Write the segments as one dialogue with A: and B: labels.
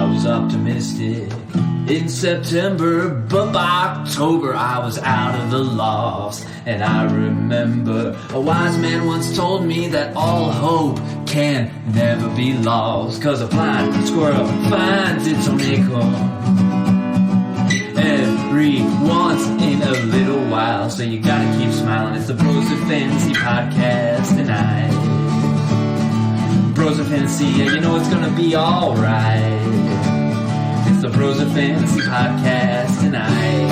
A: I was optimistic in September, but by October I was out of the loft. And I remember a wise man once told me that all hope can never be lost, 'cause a blind squirrel finds its own acorn every once in a little while. So you gotta keep smiling. It's the Brosuv Fantasy Podcast tonight. Brosuv Fantasy, yeah, you know it's gonna be alright. It's the Brosuv Fantasy Podcast tonight.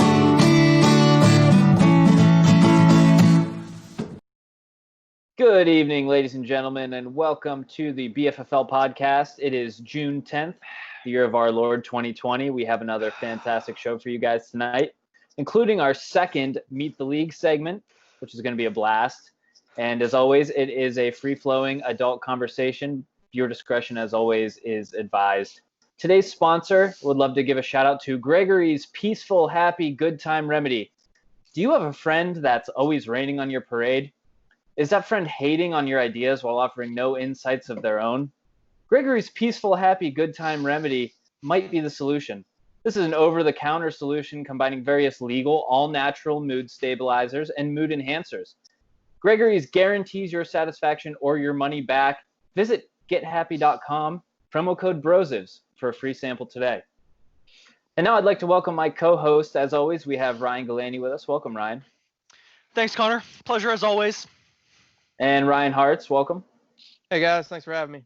A: Good evening, ladies and gentlemen, and welcome to the BFFL Podcast. It is June 10th, the year of our Lord 2020. We have another fantastic show for you guys tonight, including our second Meet the League segment, which is going to be a blast. And as always, it is a free-flowing adult conversation. Your discretion, as always, is advised. Today's sponsor would love to give a shout-out to Gregory's Peaceful, Happy, Good Time Remedy. Do you have a friend that's always raining on your parade? Is that friend hating on your ideas while offering no insights of their own? Gregory's Peaceful, Happy, Good Time Remedy might be the solution. This is an over-the-counter solution combining various legal, all-natural mood stabilizers and mood enhancers. Gregory's guarantees your satisfaction or your money back. Visit gethappy.com, promo code BROSIVS for a free sample today. And now I'd like to welcome my co-host. As always, we have Ryan Ghilani with us. Welcome, Ryan.
B: Thanks, Connor. Pleasure as always.
A: And Ryan Hartz, welcome.
C: Hey guys, thanks for having me.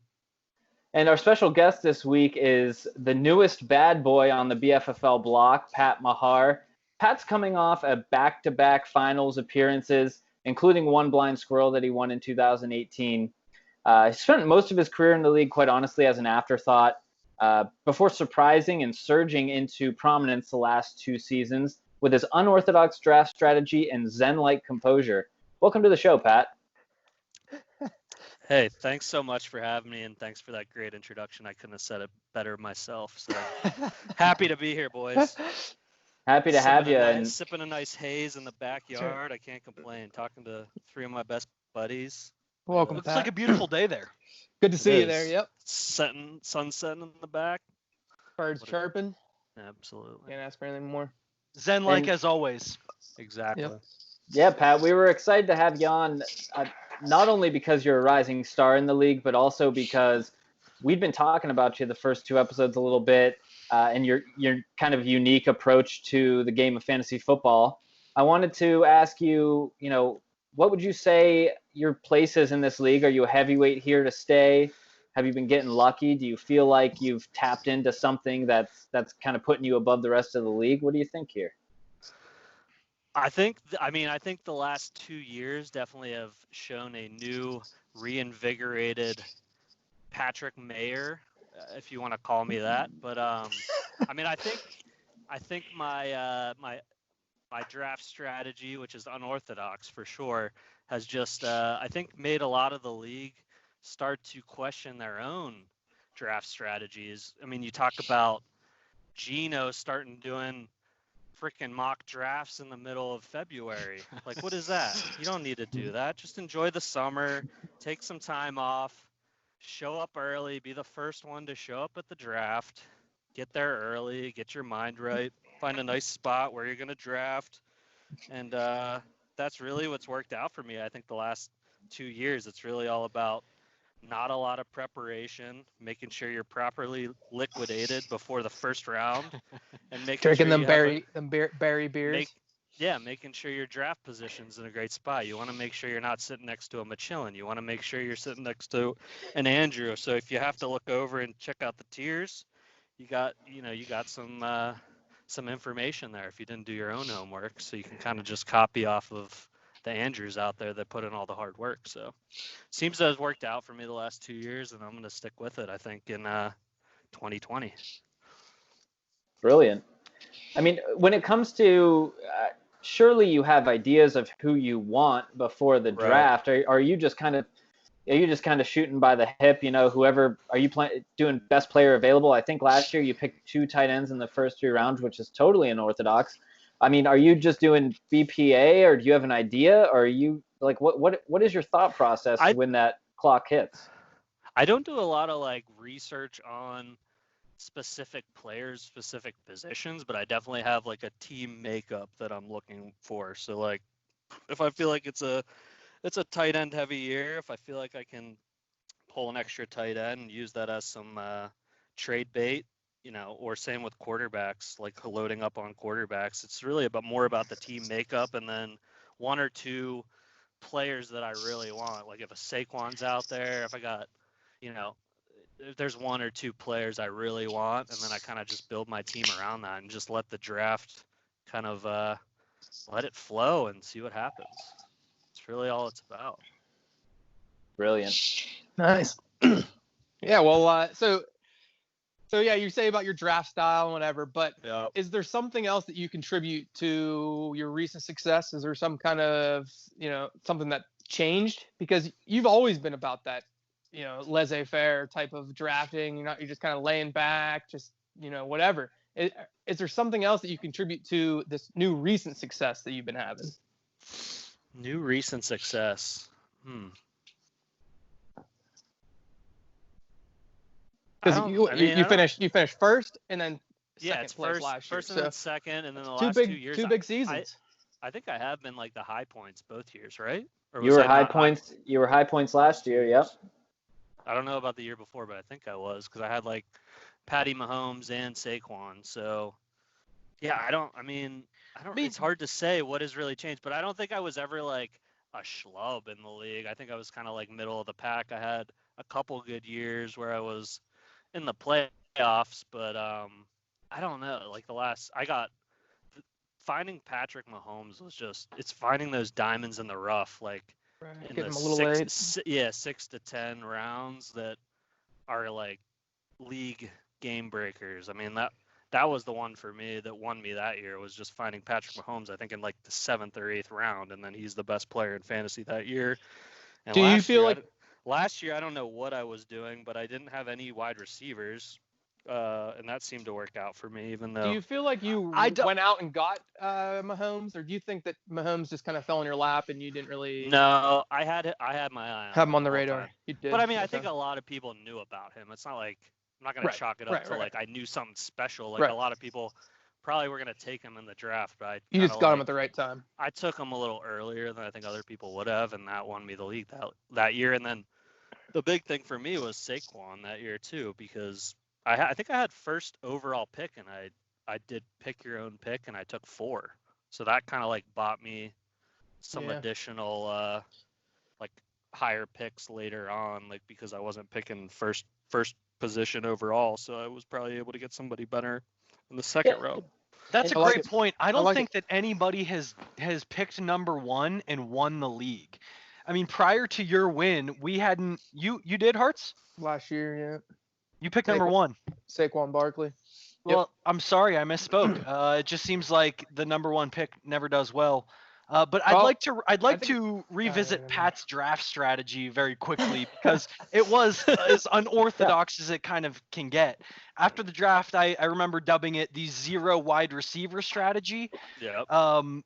A: And our special guest this week is the newest bad boy on the BFFL block, Pat Maher. Pat's coming off a back-to-back finals appearances, including one Blind Squirrel that he won in 2018. He spent most of his career in the league, quite honestly, as an afterthought, before surprising and surging into prominence the last two seasons with his unorthodox draft strategy and zen-like composure. Welcome to the show, Pat.
D: Hey, thanks so much for having me, and thanks for that great introduction. I couldn't have said it better myself. So happy to be here, boys.
A: Happy to have you.
D: Sipping a nice haze in the backyard. I can't complain. Talking to three of my best buddies.
C: Welcome,
B: Looks
C: Pat.
B: like a beautiful day there.
C: Good to see you there. Yep.
D: Sun setting in the back.
C: Birds chirping.
D: Absolutely.
C: Can't ask for anything more.
B: Zen-like as always.
D: Exactly.
C: Yep.
A: Yeah, Pat, we were excited to have you on, not only because you're a rising star in the league, but also because we've been talking about you the first two episodes a little bit, and your kind of unique approach to the game of fantasy football. I wanted to ask you, what would you say your place is in this league? Are you a heavyweight here to stay? Have you been getting lucky? Do you feel like you've tapped into something that's kind of putting you above the rest of the league? What do you think here?
D: I think the last 2 years definitely have shown a new, reinvigorated Patrick Maher, if you want to call me that. But I think my draft strategy, which is unorthodox for sure, has just I think made a lot of the league start to question their own draft strategies. I mean, you talk about Geno starting doing freaking mock drafts in the middle of February. Like, what is that? You don't need to do that. Just enjoy the summer, take some time off, show up early, be the first one to show up at the draft, get there early, get your mind right, find a nice spot where you're going to draft. And that's really what's worked out for me. I think the last 2 years, it's really all about not a lot of preparation, making sure you're properly liquidated before the first round, and making
C: them berry beers.
D: Making sure your draft position's in a great spot. You want to make sure you're not sitting next to a Michelin. You want to make sure you're sitting next to an Andrew. So if you have to look over and check out the tiers, you got some information there if you didn't do your own homework. So you can kind of just copy off of the Andrews out there that put in all the hard work. So seems to have worked out for me the last 2 years, and I'm going to stick with it, I think, in 2020.
A: Brilliant. I mean, when it comes to surely you have ideas of who you want before the draft. Right. Are you just kind of shooting by the hip, whoever, are you doing best player available? I think last year you picked 2 tight ends in the first 3 rounds, which is totally unorthodox. I mean, are you just doing BPA, or do you have an idea, or are you like, what is your thought process when that clock hits?
D: I don't do a lot of research on specific players, specific positions, but I definitely have like a team makeup that I'm looking for. So like, if I feel like it's a tight end heavy year, if I feel like I can pull an extra tight end and use that as some trade bait, or same with quarterbacks, like loading up on quarterbacks. It's really more about the team makeup, and then one or two players that I really want. Like if a Saquon's out there, if I got, if there's one or two players I really want, and then I kind of just build my team around that and just let the draft kind of let it flow and see what happens. It's really all it's about.
A: Brilliant.
C: Nice. Yeah. Well, so yeah, you say about your draft style and whatever, but is there something else that you contribute to your recent success? Is there some kind of, something that changed? Because you've always been about that, laissez-faire type of drafting. You're just kind of laying back, just, whatever. Is there something else that you contribute to this new recent success that you've been having?
D: New recent success.
C: Because you finished first and then second place last year.
D: First and then second, and then the
C: two
D: last
C: big,
D: 2 years.
C: 2 big seasons.
D: I think I have been like the high points both years, right? Or
A: You were high points. You were high points last year. Yep.
D: I don't know about the year before, but I think I was, because I had like Patty Mahomes and Saquon. So yeah, I don't. It's hard to say what has really changed, but I don't think I was ever like a schlub in the league. I think I was kind of like middle of the pack. I had a couple good years where I was in the playoffs, but I don't know. Like finding Patrick Mahomes was it's finding those diamonds in the rough, like in
C: Getting
D: the
C: him a little late.
D: 6 to 10 rounds that are like league game breakers. I mean, that was the one for me that won me that year, was just finding Patrick Mahomes, I think in like the 7th or 8th round, and then he's the best player in fantasy that year. And
C: do you feel like
D: last year, I don't know what I was doing, but I didn't have any wide receivers, and that seemed to work out for me, even though...
C: Do you feel like you went out and got Mahomes, or do you think that Mahomes just kind of fell in your lap and you didn't really...
D: No, I had my eye on him.
C: Have him on the
D: whole
C: radar.
D: time.
C: You did.
D: But, I think a lot of people knew about him. It's not like... I'm not going to chalk it up to, like, I knew something special. Like, a lot of people probably were going to take him in the draft, but
C: you just got him at the right time.
D: I took him a little earlier than I think other people would have, and that won me the league that year. And then the big thing for me was Saquon that year too, because I think I had first overall pick, and I did pick your own pick, and I took 4. So that kind of like bought me some additional like higher picks later on, like because I wasn't picking first position overall, so I was probably able to get somebody better in the second round.
B: That's a great point. I don't think that anybody has picked number 1 and won the league. I mean, prior to your win, we hadn't. You did, Hartz?
C: Last year, yeah.
B: You picked number 1.
C: Saquon Barkley.
B: Well, I'm sorry, I misspoke. It just seems like the number 1 pick never does well. But I'd like to revisit Pat's draft strategy very quickly, because it was as unorthodox as it kind of can get. After the draft, I remember dubbing it the 0 wide receiver strategy,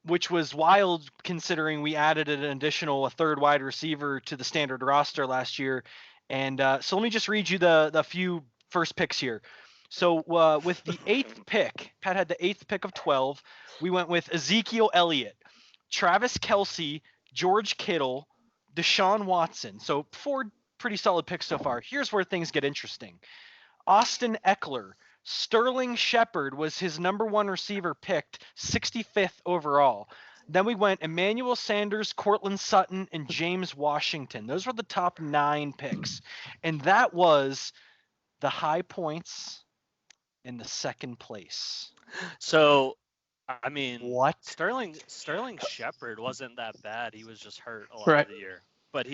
B: which was wild considering we added a 3rd wide receiver to the standard roster last year. And so let me just read you the few first picks here. So with the 8th pick, Pat had the 8th pick of 12. We went with Ezekiel Elliott, Travis Kelce, George Kittle, Deshaun Watson. So 4 pretty solid picks so far. Here's where things get interesting. Austin Eckler, Sterling Shepard was his number 1 receiver picked, 65th overall. Then we went Emmanuel Sanders, Courtland Sutton, and James Washington. Those were the top 9 picks. And that was the high points in the 2nd place.
D: So... I mean,
B: what?
D: Sterling Shepard wasn't that bad. He was just hurt a lot of the year. But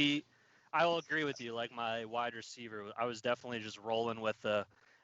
D: I will agree with you. Like my wide receiver, I was definitely just rolling with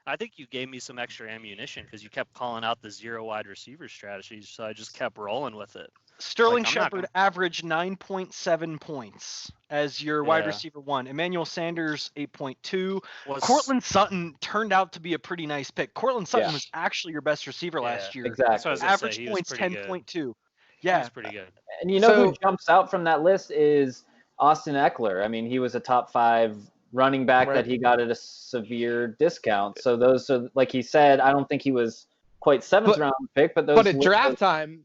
D: I think you gave me some extra ammunition because you kept calling out the 0 wide receiver strategy. So I just kept rolling with it.
B: Sterling Shepard averaged 9.7 points as your wide receiver 1. Emmanuel Sanders, 8.2. Courtland Sutton turned out to be a pretty nice pick. Courtland Sutton was actually your best receiver last year.
A: Exactly.
B: Average points, 10.2. Yeah.
D: He's pretty good.
A: And who jumps out from that list is Austin Eckler. I mean, he was a top 5 running back that he got at a severe discount. So those are, like he said, I don't think he was quite seventh round pick, but those.
C: But at draft time,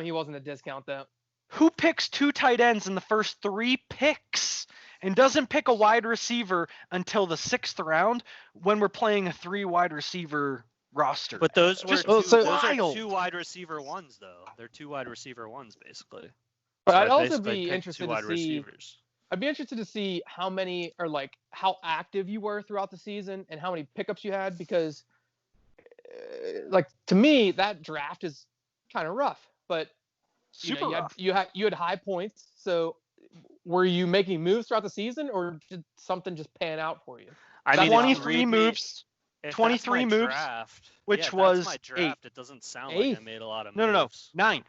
C: he wasn't a discount though.
B: Who picks 2 tight ends in the first 3 picks and doesn't pick a wide receiver until the 6th round when we're playing a 3 wide receiver roster?
D: But those are 2 wide receiver ones, though. They're 2 wide receiver ones, basically.
C: But
D: So
C: I'd
D: I
C: also
D: basically
C: be
D: picked
C: interested
D: 2 wide
C: to see.
D: receivers.
C: I'd be interested to see how many, or like how active you were throughout the season and how many pickups you had, because like to me that draft is kind of rough. But
B: Super rough.
C: You had high points. So were you making moves throughout the season, or did something just pan out for you?
B: I mean, 23 moves. 23 moves,
D: draft,
B: which was
D: my draft.
B: 8.
D: It doesn't sound like I made a lot of
B: moves. No, 9.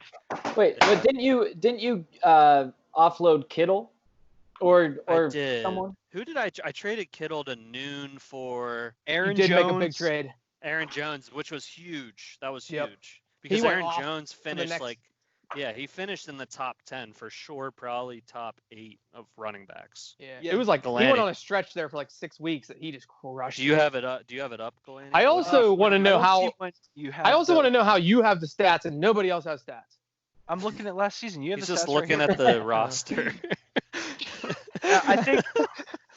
A: Wait, but didn't you offload Kittle or someone?
D: Who did I traded Kittle to noon for
B: Aaron
C: Jones.
B: Jones.
C: Make a big trade.
D: Aaron Jones, which was huge. That was
C: Yep.
D: huge because
C: He went
D: Aaron
C: off
D: Jones finished
C: next-
D: he finished in the top 10 for sure, probably top 8 of running backs.
C: Yeah.
B: Yeah.
C: It was like
D: Ghilani.
C: he went on a stretch there for like 6 weeks that he just crushed.
D: Do you have it up? Ghilani?
C: I also want to know how.
B: You have
C: I also want to know how you have the stats and nobody else has stats.
B: I'm looking at last season. You have
D: He's
B: the
D: just
B: stats
D: looking
B: right
D: at the roster.
B: I think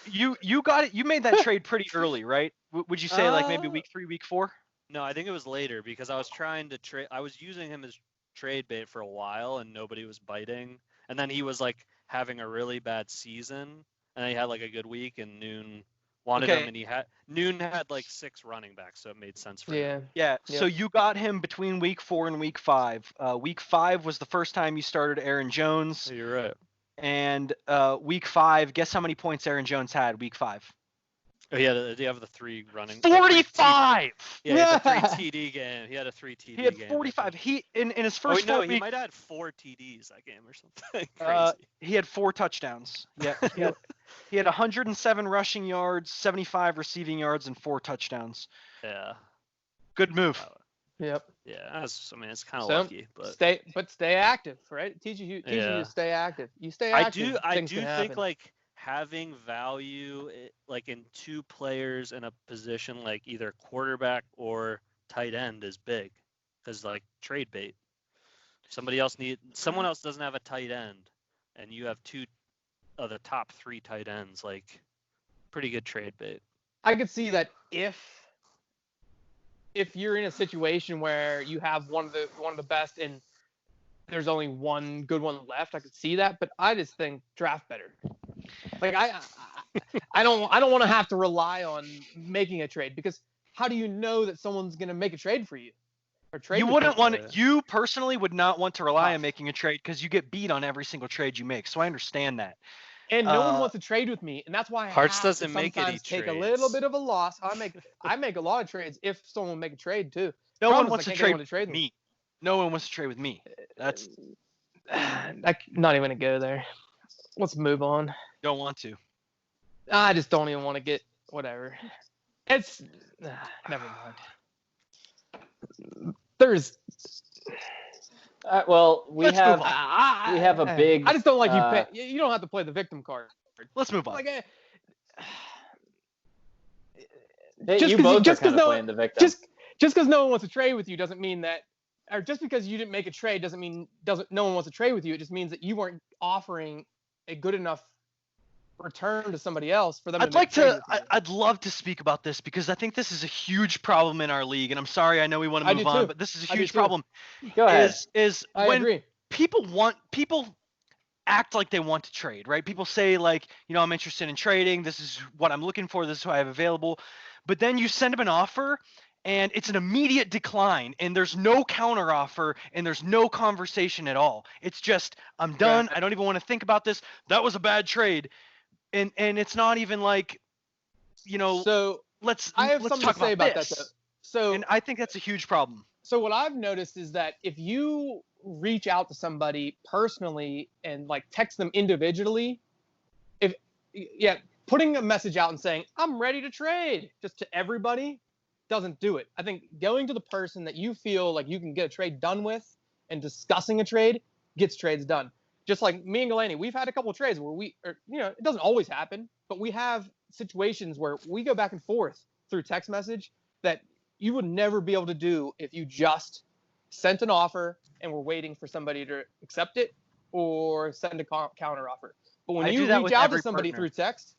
B: you got it. You made that trade pretty early, right? Would you say like maybe week 3, week 4?
D: No, I think it was later because I was trying to trade. I was using him as trade bait for a while and nobody was biting. And then he was like having a really bad season, and then he had like a good week, and Noon wanted him, and Noon had like 6 running backs, so it made sense for him.
B: Yeah. So you got him between week 4 and week 5. Week 5 was the first time you started Aaron Jones.
D: So you're right.
B: And week 5, guess how many points Aaron Jones had week 5?
D: Oh, yeah, do you have the 3 running?
B: 45.
D: Yeah, he had a 3 TD game. He had a 3 TD game.
B: He had 45. He in his first 4 weeks.
D: He might have had 4 TDs that game or something. Crazy.
B: He had 4 touchdowns. Yeah. He had 107 rushing yards, 75 receiving yards, and 4 touchdowns.
D: Yeah.
B: Good move.
C: Yep.
D: Yeah, it's kind of lucky, but
C: stay active, right? It teaches you to stay active. You stay active.
D: I do think like having value like in 2 players in a position like either quarterback or tight end is big, because like trade bait. Someone else doesn't have a tight end, and you have 2 of the top 3 tight ends. Like, pretty good trade bait.
C: I could see that if you're in a situation where you have one of the best and there's only one good one left, I could see that. But I just think draft better. Like I don't want to have to rely on making a trade, because how do you know that someone's gonna make a trade for you? Or trade?
B: You personally would not want to rely on making a trade, because you get beat on every single trade you make. So I understand that.
C: And no one wants to trade with me, and that's why
D: Hartz doesn't make any
C: take
D: trades.
C: a little bit of a loss. I make a lot of trades if someone will make a trade too.
B: No one wants to trade with me. No one wants to trade with me. That's
C: not even gonna go there. Let's move on.
B: Don't want to.
C: I just don't even want to get whatever. It's never mind. There's.
A: Well, we have a big.
C: I just don't like you. You don't have to play the victim card.
B: Let's move on.
C: Like,
A: you both are kind of playing the victim.
C: Just because no one wants to trade with you doesn't mean that, or just because you didn't make a trade doesn't mean no one wants to trade with you. It just means that you weren't offering a good enough return to somebody else for them.
B: I'd love to speak about this, because I think this is a huge problem in our league, and I'm sorry, I know we want to move on, but this is a huge problem.
A: Go ahead.
C: I agree.
B: People act like they want to trade, right? People say like, I'm interested in trading. This is what I'm looking for. This is what I have available. But then you send them an offer, and it's an immediate decline, and there's no counter offer, and there's no conversation at all. It's just, I'm done. I don't even want to think about this. That was a bad trade. And it's not even like,
C: So
B: let's
C: something
B: talk
C: to say about
B: this.
C: that though. So,
B: and I think that's a huge problem.
C: So what I've noticed is that if you reach out to somebody personally and like text them individually, putting a message out and saying, I'm ready to trade, just to everybody, doesn't do it. I think going to the person that you feel like you can get a trade done with and discussing a trade gets trades done. Just like me and Ghilani, we've had a couple of trades where it doesn't always happen, but we have situations where we go back and forth through text message that you would never be able to do if you just sent an offer and were waiting for somebody to accept it or send a counter offer. But when you reach out to somebody through text,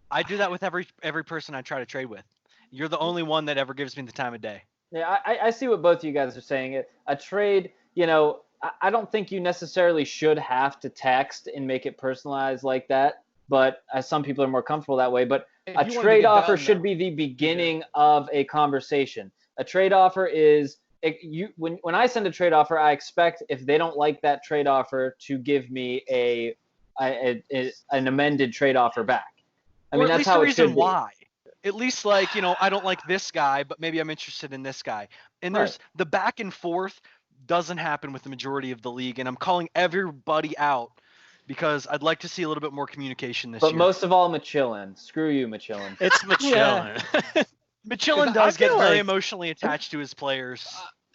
B: I do that with every person I try to trade with. You're the only one that ever gives me the time of day.
A: Yeah, I see what both of you guys are saying. A trade, you know, I don't think you necessarily should have to text and make it personalized like that. But some people are more comfortable that way. But a trade offer should be the beginning of a conversation. A trade offer is when I send a trade offer, I expect if they don't like that trade offer to give me an amended trade offer back. I mean, that's how it should be.
B: Why. At least, like, you know, I don't like this guy, but maybe I'm interested in this guy. And there's the back and forth doesn't happen with the majority of the league, and I'm calling everybody out because I'd like to see a little bit more communication this year.
A: But most of all, Machillin. Screw you, Machillin.
D: It's Machillin.
B: Machillin does get very emotionally attached to his players.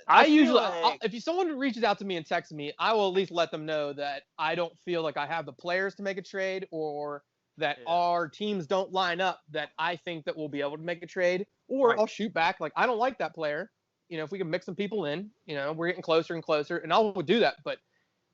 C: I usually, if someone reaches out to me and texts me, I will at least let them know that I don't feel like I have the players to make a trade, or that our teams don't line up that I think that we'll be able to make a trade, or I'll shoot back like, I don't like that player. You know, if we can mix some people in, you know, we're getting closer and closer, and I'll do that. But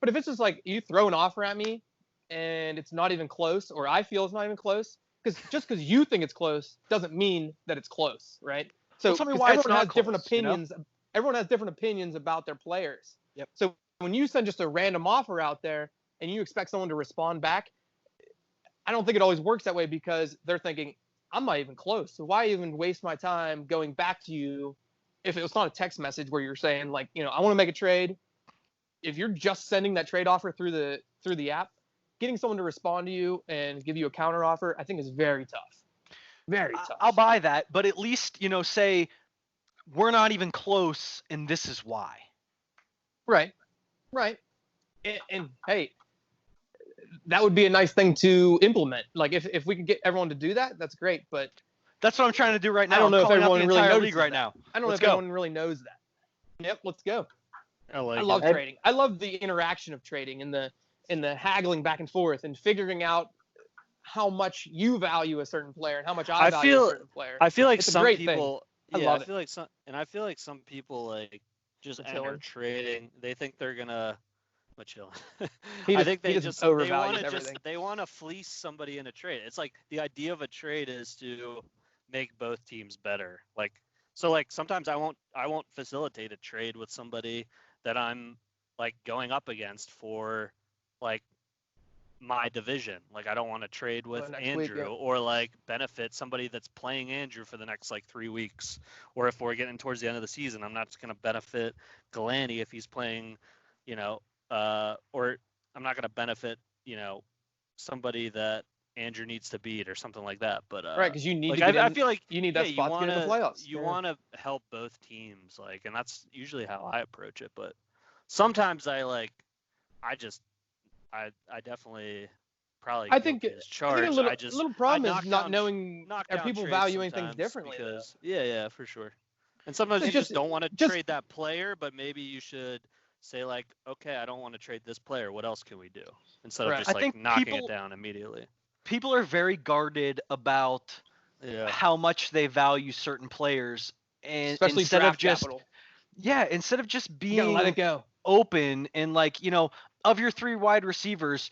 C: if it's just like you throw an offer at me and it's not even close, or I feel it's not even close, because just because you think it's close doesn't mean that it's close, right? So
B: tell me why
C: everyone has different
B: close,
C: opinions. You know? Everyone has different opinions about their players.
B: Yep.
C: So when you send just a random offer out there and you expect someone to respond back, I don't think it always works that way, because they're thinking, I'm not even close. So why even waste my time going back to you if it was not a text message where you're saying, like, you know, I want to make a trade. If you're just sending that trade offer through the app, getting someone to respond to you and give you a counter offer, I think is very tough. Very tough.
B: I'll buy that, but at least, you know, say we're not even close and this is why.
C: Right. And hey, that would be a nice thing to implement. Like if we could get everyone to do that, that's great. But
B: that's what I'm trying to do right now.
C: I don't know if everyone really knows
B: league right now.
C: I don't know if everyone really knows that. Yep, let's go.
D: I
C: love trading. I love the interaction of trading and the haggling back and forth and figuring out how much you value a certain player and how much I value a certain player.
D: I feel like
C: it's
D: some
C: Thing.
D: people
C: I love it.
D: I feel like some people like just enter trading. They think they're gonna chill. I think they just overvalue everything. They want to fleece somebody in a trade. It's like the idea of a trade is to make both teams better. Like sometimes I won't facilitate a trade with somebody that I'm like going up against for like my division. Like I don't want to trade with Andrew or like benefit somebody that's playing Andrew for the next like 3 weeks. Or if we're getting towards the end of the season, I'm not just going to benefit Ghilani if he's playing, you know, or I'm not going to benefit, you know, somebody that Andrew needs to beat or something like that. But
C: right, because you need
D: like,
C: to get
D: I feel like
C: you need that spot to get in the playoffs.
D: You want to help both teams, like, and that's usually how I approach it. But sometimes I definitely probably.
C: I think a
D: little
C: problem is not knowing. Are people valuing things differently?
D: Because, yeah, for sure. And sometimes you just don't want to trade that player, but maybe you should say like, okay, I don't want to trade this player. What else can we do? Instead of just like knocking it down immediately.
B: People are very guarded about how much they value certain players, and
C: especially
B: instead of
C: just
B: being
C: let it go.
B: Open and like, you know, of your 3 wide receivers,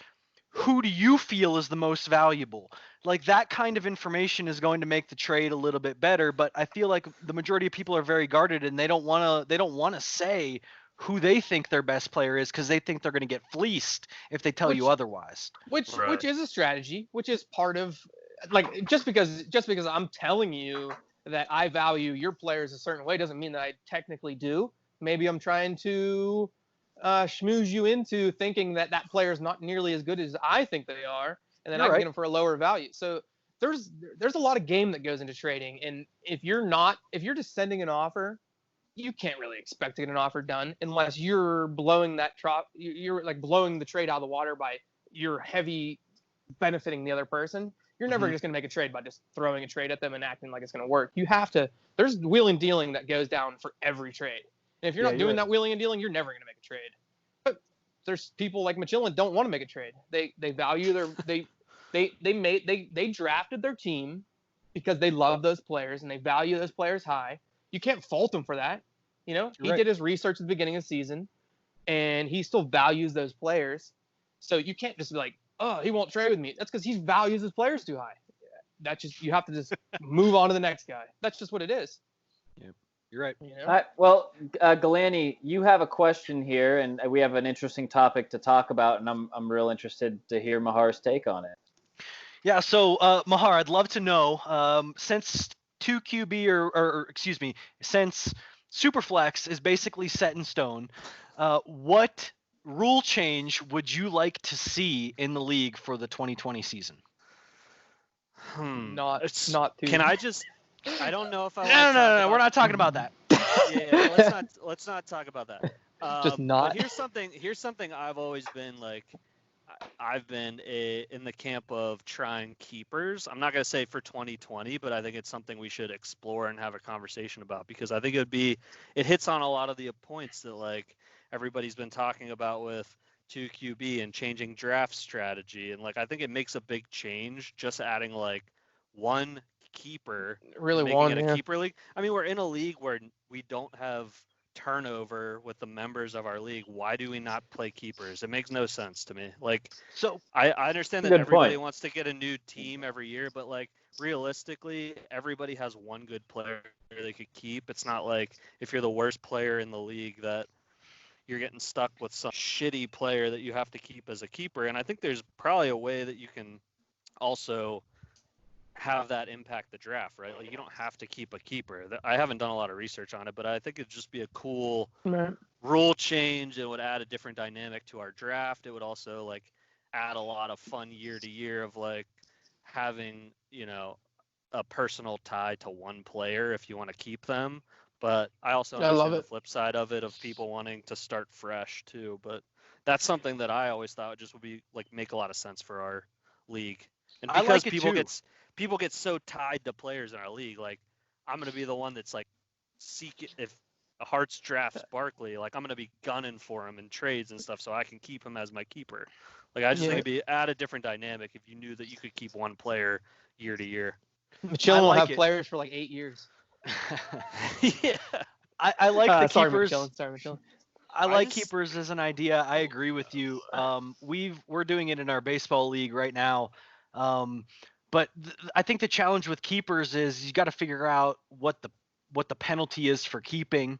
B: who do you feel is the most valuable? Like that kind of information is going to make the trade a little bit better, but I feel like the majority of people are very guarded and they don't want to say who they think their best player is because they think they're going to get fleeced if they tell you otherwise.
C: Which is a strategy, which is part of like just because I'm telling you that I value your players a certain way doesn't mean that I technically do. Maybe I'm trying to schmooze you into thinking that player is not nearly as good as I think they are, and then I can get them for a lower value. So there's a lot of game that goes into trading, and if you're just sending an offer, you can't really expect to get an offer done unless you're blowing you're like blowing the trade out of the water by your heavy benefiting the other person. You're never just going to make a trade by just throwing a trade at them and acting like it's going to work. You have to. There's wheeling and dealing that goes down for every trade. And if you're not doing that wheeling and dealing, you're never going to make a trade. But there's people like Machillin don't want to make a trade. They value They drafted their team because they love those players and they value those players high. You can't fault him for that. He did his research at the beginning of the season, and he still values those players. So you can't just be like, oh, he won't trade with me. That's because he values his players too high. You have to just move on to the next guy. That's just what it is.
B: Yep. You're right.
A: All right. Well, Ghilani, you have a question here, and we have an interesting topic to talk about, and I'm real interested to hear Mahar's take on it.
B: Yeah. So Mahar, I'd love to know, since 2QB or excuse me, since Superflex is basically set in stone, what rule change would you like to see in the league for the 2020 season?
C: Not too.
D: Can I just? I don't know if I.
B: No. We're not talking about that.
D: Yeah, let's not talk about that.
C: Just not.
D: But here's something I've always been like. I've been in the camp of trying keepers. I'm not gonna say for 2020, but I think it's something we should explore and have a conversation about, because I think it hits on a lot of the points that like everybody's been talking about with 2QB and changing draft strategy, and like I think it makes a big change just adding like one keeper,
C: really
D: making
C: one
D: it a
C: yeah.
D: keeper league. I mean, we're in a league where we don't have turnover with the members of our league. Why do we not play keepers? It makes no sense to me. Like,
B: so
D: I understand that everybody wants to get a new team every year, but like realistically, everybody has one good player they could keep. It's not like if you're the worst player in the league that you're getting stuck with some shitty player that you have to keep as a keeper. And I think there's probably a way that you can also have that impact the draft, right? Like you don't have to keep a keeper. I haven't done a lot of research on it, but I think it'd just be a cool rule change. It would add a different dynamic to our draft. It would also like add a lot of fun year to year of like having, a personal tie to one player if you want to keep them. But I also understand the flip side of it of people wanting to start fresh too. But that's something that I always thought just would be like make a lot of sense for our league. And because people get so tied to players in our league, like I'm gonna be the one that's like seeking if Hartz drafts Barkley, like I'm gonna be gunning for him in trades and stuff so I can keep him as my keeper. Like I just think it'd be add a different dynamic if you knew that you could keep one player year to year.
C: Michelle will have players for like 8 years.
B: Yeah. I like the keepers.
C: Sorry, Michelle.
B: I like keepers as an idea. I agree with you. We're doing it in our baseball league right now. But I think the challenge with keepers is you got to figure out what the penalty is for keeping,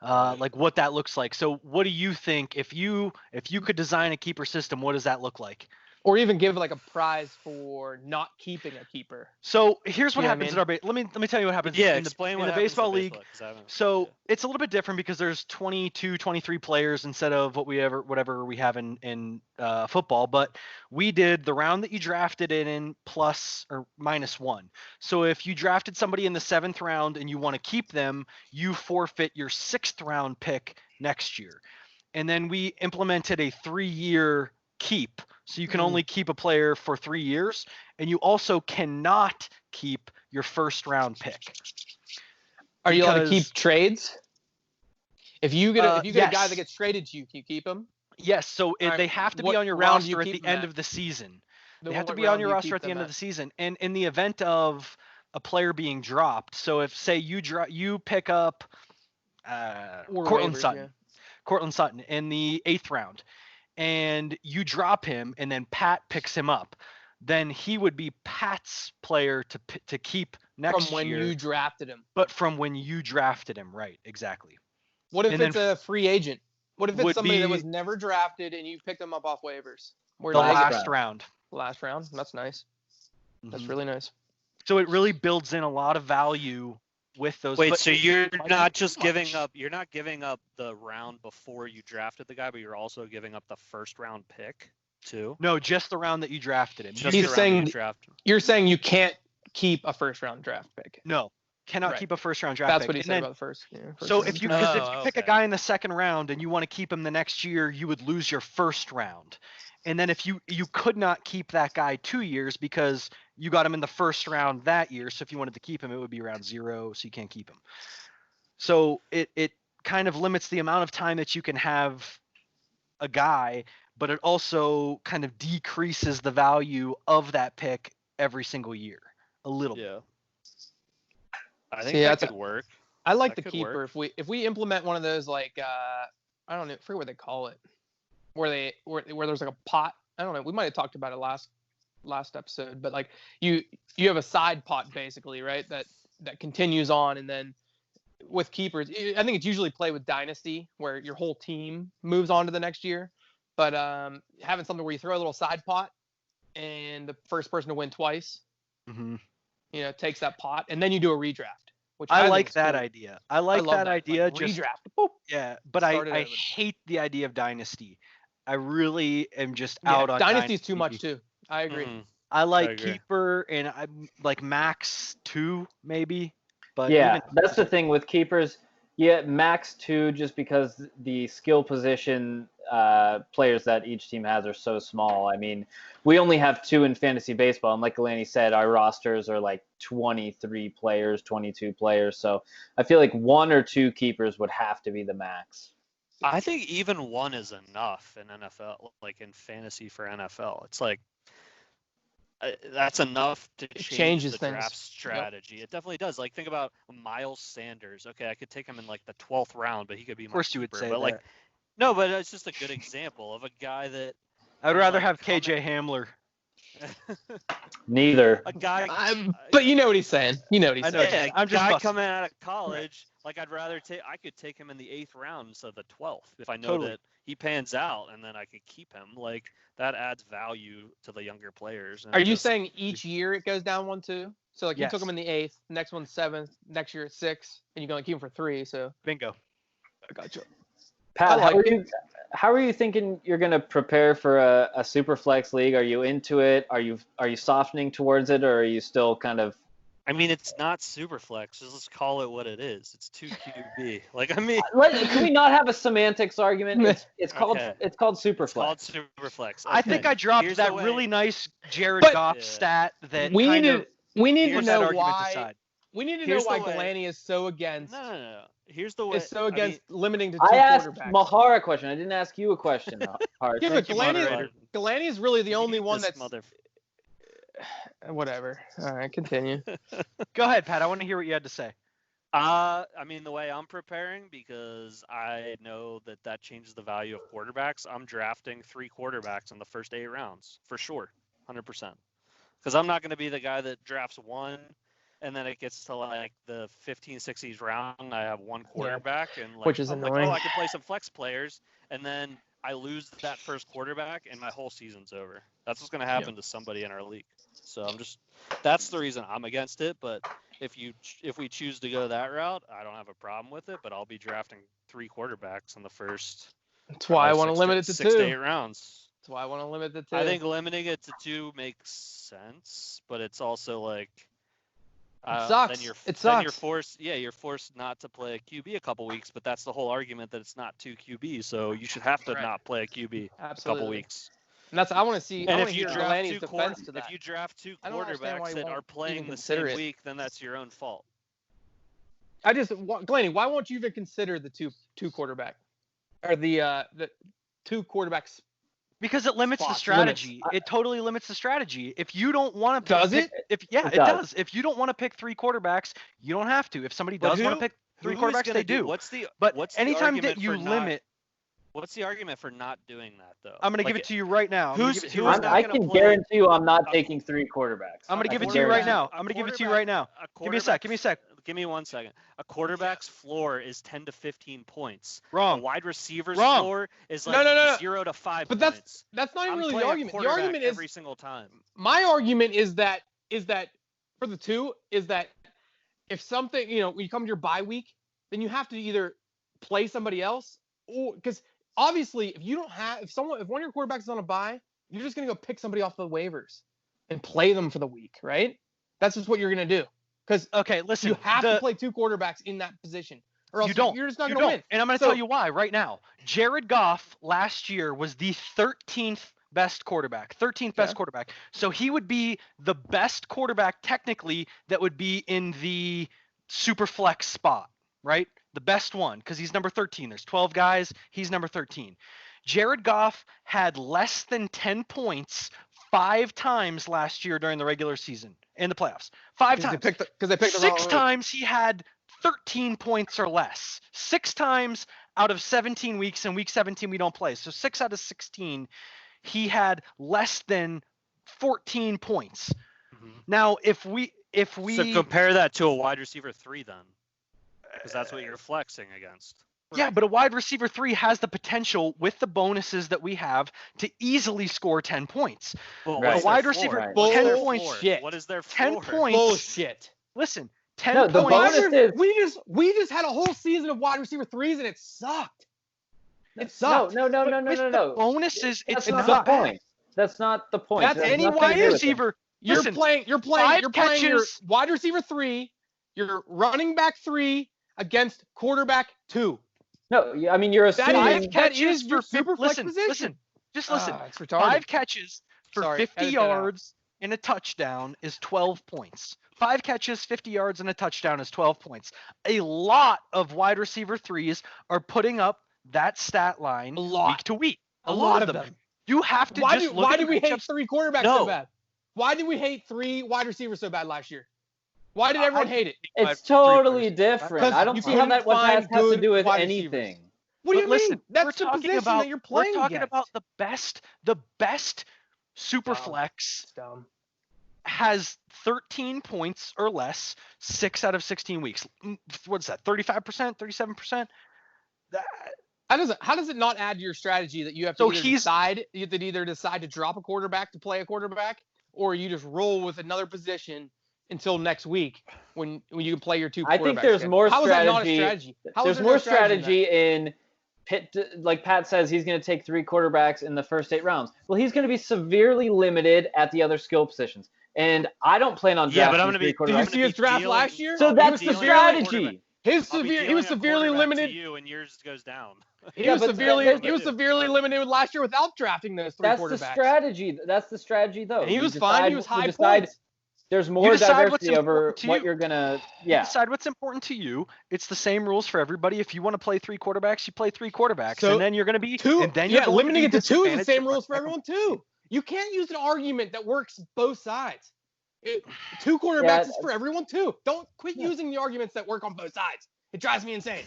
B: like what that looks like. So what do you think if you could design a keeper system, what does that look like?
C: Or even give like a prize for not keeping a keeper.
B: So here's what happens in our let me tell you what happens in the baseball league. So it's a little bit different because there's 22, 23 players instead of whatever we have in football. But we did the round that you drafted in plus or minus one. So if you drafted somebody in the 7th round and you want to keep them, you forfeit your 6th round pick next year. And then we implemented a 3-year keep. So you can only keep a player for 3 years, and you also cannot keep your 1st round pick.
C: Are you allowed to keep trades? If you get a guy that gets traded to you, can you keep him?
B: Yes. So they have to be on your roster at the end of the season. They have to be on your roster at the end of the season. And in the event of a player being dropped, so if say you pick up Cortland Sutton in the 8th round, and you drop him, and then Pat picks him up, then he would be Pat's player to keep next year.
C: From when you drafted him.
B: But from when you drafted him, right? Exactly.
C: What if it's a free agent? What if it's somebody that was never drafted and you picked them up off waivers?
B: The last round.
C: Last round. That's nice. That's really nice.
B: So it really builds in a lot of value with those.
D: Wait, so you're not just giving up the round before you drafted the guy, but you're also giving up the 1st round pick too?
B: No, just the round that you drafted him.
C: You're saying you can't keep a 1st round draft pick.
B: No, cannot keep a 1st round draft
C: pick.
B: That's
C: what he said about the first. Yeah,
B: so if you pick a guy in the 2nd round and you want to keep him the next year, you would lose your 1st round. And then if you could not keep that guy 2 years because you got him in the 1st round that year. So if you wanted to keep him, it would be round 0. So you can't keep him. So it kind of limits the amount of time that you can have a guy, but it also kind of decreases the value of that pick every single year a little bit.
D: Yeah. I think that could work.
C: I like the keeper. Work. If we implement one of those, like I don't know, I forget what they call it, where there's like a pot. I don't know. We might have talked about it last episode, but like you have a side pot basically, right? That continues on, and then with keepers, I think it's usually play with dynasty where your whole team moves on to the next year. But having something where you throw a little side pot, and the first person to win twice, takes that pot, and then you do a redraft. Which
B: I like that
C: cool.
B: idea. I like that idea.
C: Like,
B: just
C: redraft. Boop.
B: Yeah, but I hate the idea of dynasty. I really am just out on
C: dynasty. Is too much too. I agree.
D: Mm-hmm.
B: I like keeper, and I like max 2 maybe. But
A: that's the thing with keepers. Yeah, max 2 just because the skill position players that each team has are so small. I mean, we only have 2 in fantasy baseball, and like Ghilani said, our rosters are like 23 players, 22 players. So I feel like 1 or 2 keepers would have to be the max.
D: I think even 1 is enough in NFL, like in fantasy for NFL. It's like that's enough to change the draft strategy. Yep. It definitely does. Like think about Miles Sanders. Okay, I could take him in like the 12th round, but he could be my keeper. Of course you would say that. Like, no, but it's just a good example of a guy that
B: I would rather have KJ Hamler.
A: Neither.
D: A guy,
C: but you know what he's saying. You know what he's saying.
D: Yeah, I'm just coming out of college. Like I'd rather I could take him in the 8th round instead of the 12th if I know that he pans out, and then I could keep him. Like that adds value to the younger players.
C: Are you saying each year it goes down 1, 2? So like you took him in the 8th, next one's 7th, next year it's 6, and you're gonna keep him for 3. So
B: bingo.
C: I gotcha.
A: Pat, how are you thinking you're going to prepare for a super flex league? Are you into it? Are you softening towards it, or are you still kind of?
D: I mean, it's not super flex. Just let's call it what it is. It's 2 QB. Like I mean,
A: can we not have a semantics argument? It's called super flex.
D: It's called super flex. Okay.
B: I think I dropped that really nice Jared Goff stat that
C: we need to know
B: why.
C: We need to know why Ghilani is so against.
D: No. Here's the way.
C: It's so against limiting to 2 quarterbacks.
A: I asked Maher a question. I didn't ask you a question, Hartz.
C: Yeah, but Ghilani is really the only one that's. Whatever. All right, continue.
B: Go ahead, Pat. I want to hear what you had to say.
D: I mean, the way I'm preparing, because I know that changes the value of quarterbacks, I'm drafting 3 quarterbacks in the first 8 rounds, for sure, 100%. Because I'm not going to be the guy that drafts 1, and then it gets to like the 15, 16th round, I have 1 quarterback, and like,
C: which is annoying.
D: I can play some flex players, and then I lose that first quarterback, and my whole season's over. That's what's going to happen to somebody in our league. So that's the reason I'm against it. But if we choose to go that route, I don't have a problem with it. But I'll be drafting 3 quarterbacks in the first.
C: That's why I want to limit it to
D: 6 to 8 rounds.
C: That's why I want to limit it to 2.
D: I think limiting it to 2 makes sense, but it's also like.
C: It sucks.
D: Then you're forced not to play a QB a couple weeks, but that's the whole argument that it's not 2 QB. So you should have to not play a QB a couple weeks.
C: And that's I want to see.
D: And
C: if you draft 2
D: quarterbacks that are playing the same week, then that's your own fault.
C: Ghilani, why won't you even consider the two quarterback or the 2 quarterbacks?
B: Because it limits the strategy. It totally limits the strategy. If you don't want to
C: pick,
B: it does. If you don't want to pick 3 quarterbacks, you don't have to. If somebody does want to pick 3 quarterbacks, they do. Anytime that you limit.
D: What's the argument for not doing that, though?
B: I'm going to give it to you right now.
A: I can guarantee you I'm not taking 3 quarterbacks.
B: I'm going to give it to you right now. Give me a sec.
D: Give me 1 second. A quarterback's floor is 10 to 15 points.
B: Wrong.
D: A wide receiver's floor is like 0 to 5
C: but
D: points.
C: That's not even really the argument. The argument is
D: every single time.
C: My argument is that for the 2 is that if something, when you come to your bye week, then you have to either play somebody else, or because obviously if one of your quarterbacks is on a bye, you're just going to go pick somebody off the waivers and play them for the week, right? That's just what you're going to do. Because
B: listen,
C: you have to play 2 quarterbacks in that position, or else you're just not going to win.
B: And I'm going to tell you why right now. Jared Goff last year was the 13th best quarterback. So he would be the best quarterback technically that would be in the super flex spot, right? The best one, because he's number 13. There's 12 guys. He's number 13. Jared Goff had less than 10 points 5 times last year during the regular season in the playoffs. 5 times.
C: Because they picked the
B: 6
C: wrong
B: times he had 13 points or less. 6 times out of 17 weeks, and week 17 we don't play. So 6 out of 16, he had less than 14 points. Now, if we
D: So compare that to a wide receiver 3 then, because that's what you're flexing against.
B: Yeah, but a wide receiver 3 has the potential with the bonuses that we have to easily score 10 points.
D: Well,
A: Right.
B: A wide receiver,
C: Bull-
B: 10
C: Bullshit.
B: points.
D: What is their
B: 10
D: floor?
B: points.
C: Bullshit.
B: Listen, 10
A: No, the
B: points.
A: bonus is
C: We just had a whole season of wide receiver 3s and it sucked. It sucked.
A: no.
B: With the bonuses,
A: That's
B: it's
A: not
B: not
A: the point. That's not the point.
C: That's
A: It has
B: any
A: nothing to
B: wide
A: do with it.
B: receiver.
C: You're
B: Listen,
C: playing your
B: 5
C: your
B: catches.
C: wide receiver 3, your running back 3 against quarterback 2.
A: No, I mean you're
C: That
A: assuming.
C: is- that is your
B: for
C: super flex
B: listen,
C: position.
B: Listen, just listen.
C: It's retarded.
B: 5 catches for
C: Sorry,
B: 50
C: edit that out.
B: yards and a touchdown is 12 points. 5 catches, 50 yards, and a touchdown is 12 points. A lot of wide receiver 3s are putting up that stat line week to week. A lot of them. You have to
C: Why
B: just
C: do
B: look
C: why
B: at
C: did
B: the
C: we hate
B: matchups.
C: 3 quarterbacks
B: No.
C: so bad? Why did we hate 3 wide receivers so bad last year? Why did everyone hate it?
A: It's totally different.
C: Because
A: I don't
C: you
A: see how that
C: couldn't
A: has
C: find
A: to
C: good
A: do with
C: wide
A: anything.
C: What do
B: But
C: you
B: listen,
C: mean? That's
B: we're
C: the
B: talking
C: position
B: about
C: that you're playing
B: We're talking
C: against.
B: about the best super
C: Dumb.
B: flex
C: It's dumb.
B: has 13 points or less 6 out of 16 weeks. What's that? 35%, 37%?
C: How does it not add to your strategy that you have to either decide to drop a quarterback to play a quarterback, or you just roll with another position until next week when you can play your 2 quarterbacks?
A: I think there's more
C: How is that not a
A: strategy.
C: strategy? How is
A: There's
C: there
A: more
C: no strategy
A: strategy in Pitt. Like Pat says, he's going to take 3 quarterbacks in the first 8 rounds. Well, he's going to be severely limited at the other skill positions, and I don't plan on
D: Yeah, but
A: drafting
D: I'm gonna
A: 3
D: be.
C: Did you
A: quarterbacks.
C: see his draft last year?
A: So that's the strategy.
C: He was severely limited.
D: To you and yours goes down.
C: He was
A: but
C: severely limited last year without drafting those 3
A: That's
C: quarterbacks.
A: the strategy. That's the strategy, though.
C: And he
A: You
C: was fine. He was
A: decide-
C: high
A: you decide-
C: points.
A: There's more
B: decide what's
A: diversity over
B: important to
A: what
B: you.
A: you're gonna.
B: You
A: Yeah.
B: decide what's important to you. It's the same rules for everybody. If you want to play 3 quarterbacks, you play 3 quarterbacks,
C: So,
B: and then you're going to be
C: 2.
B: And then you're going
C: limiting
B: to
C: it to 2 is the
B: disadvantaged
C: same
B: to
C: rules for
B: run
C: everyone
B: back.
C: too. You can't use an argument that works both sides. 2 quarterbacks is for everyone too. Don't quit using the arguments that work on both sides. It drives me insane.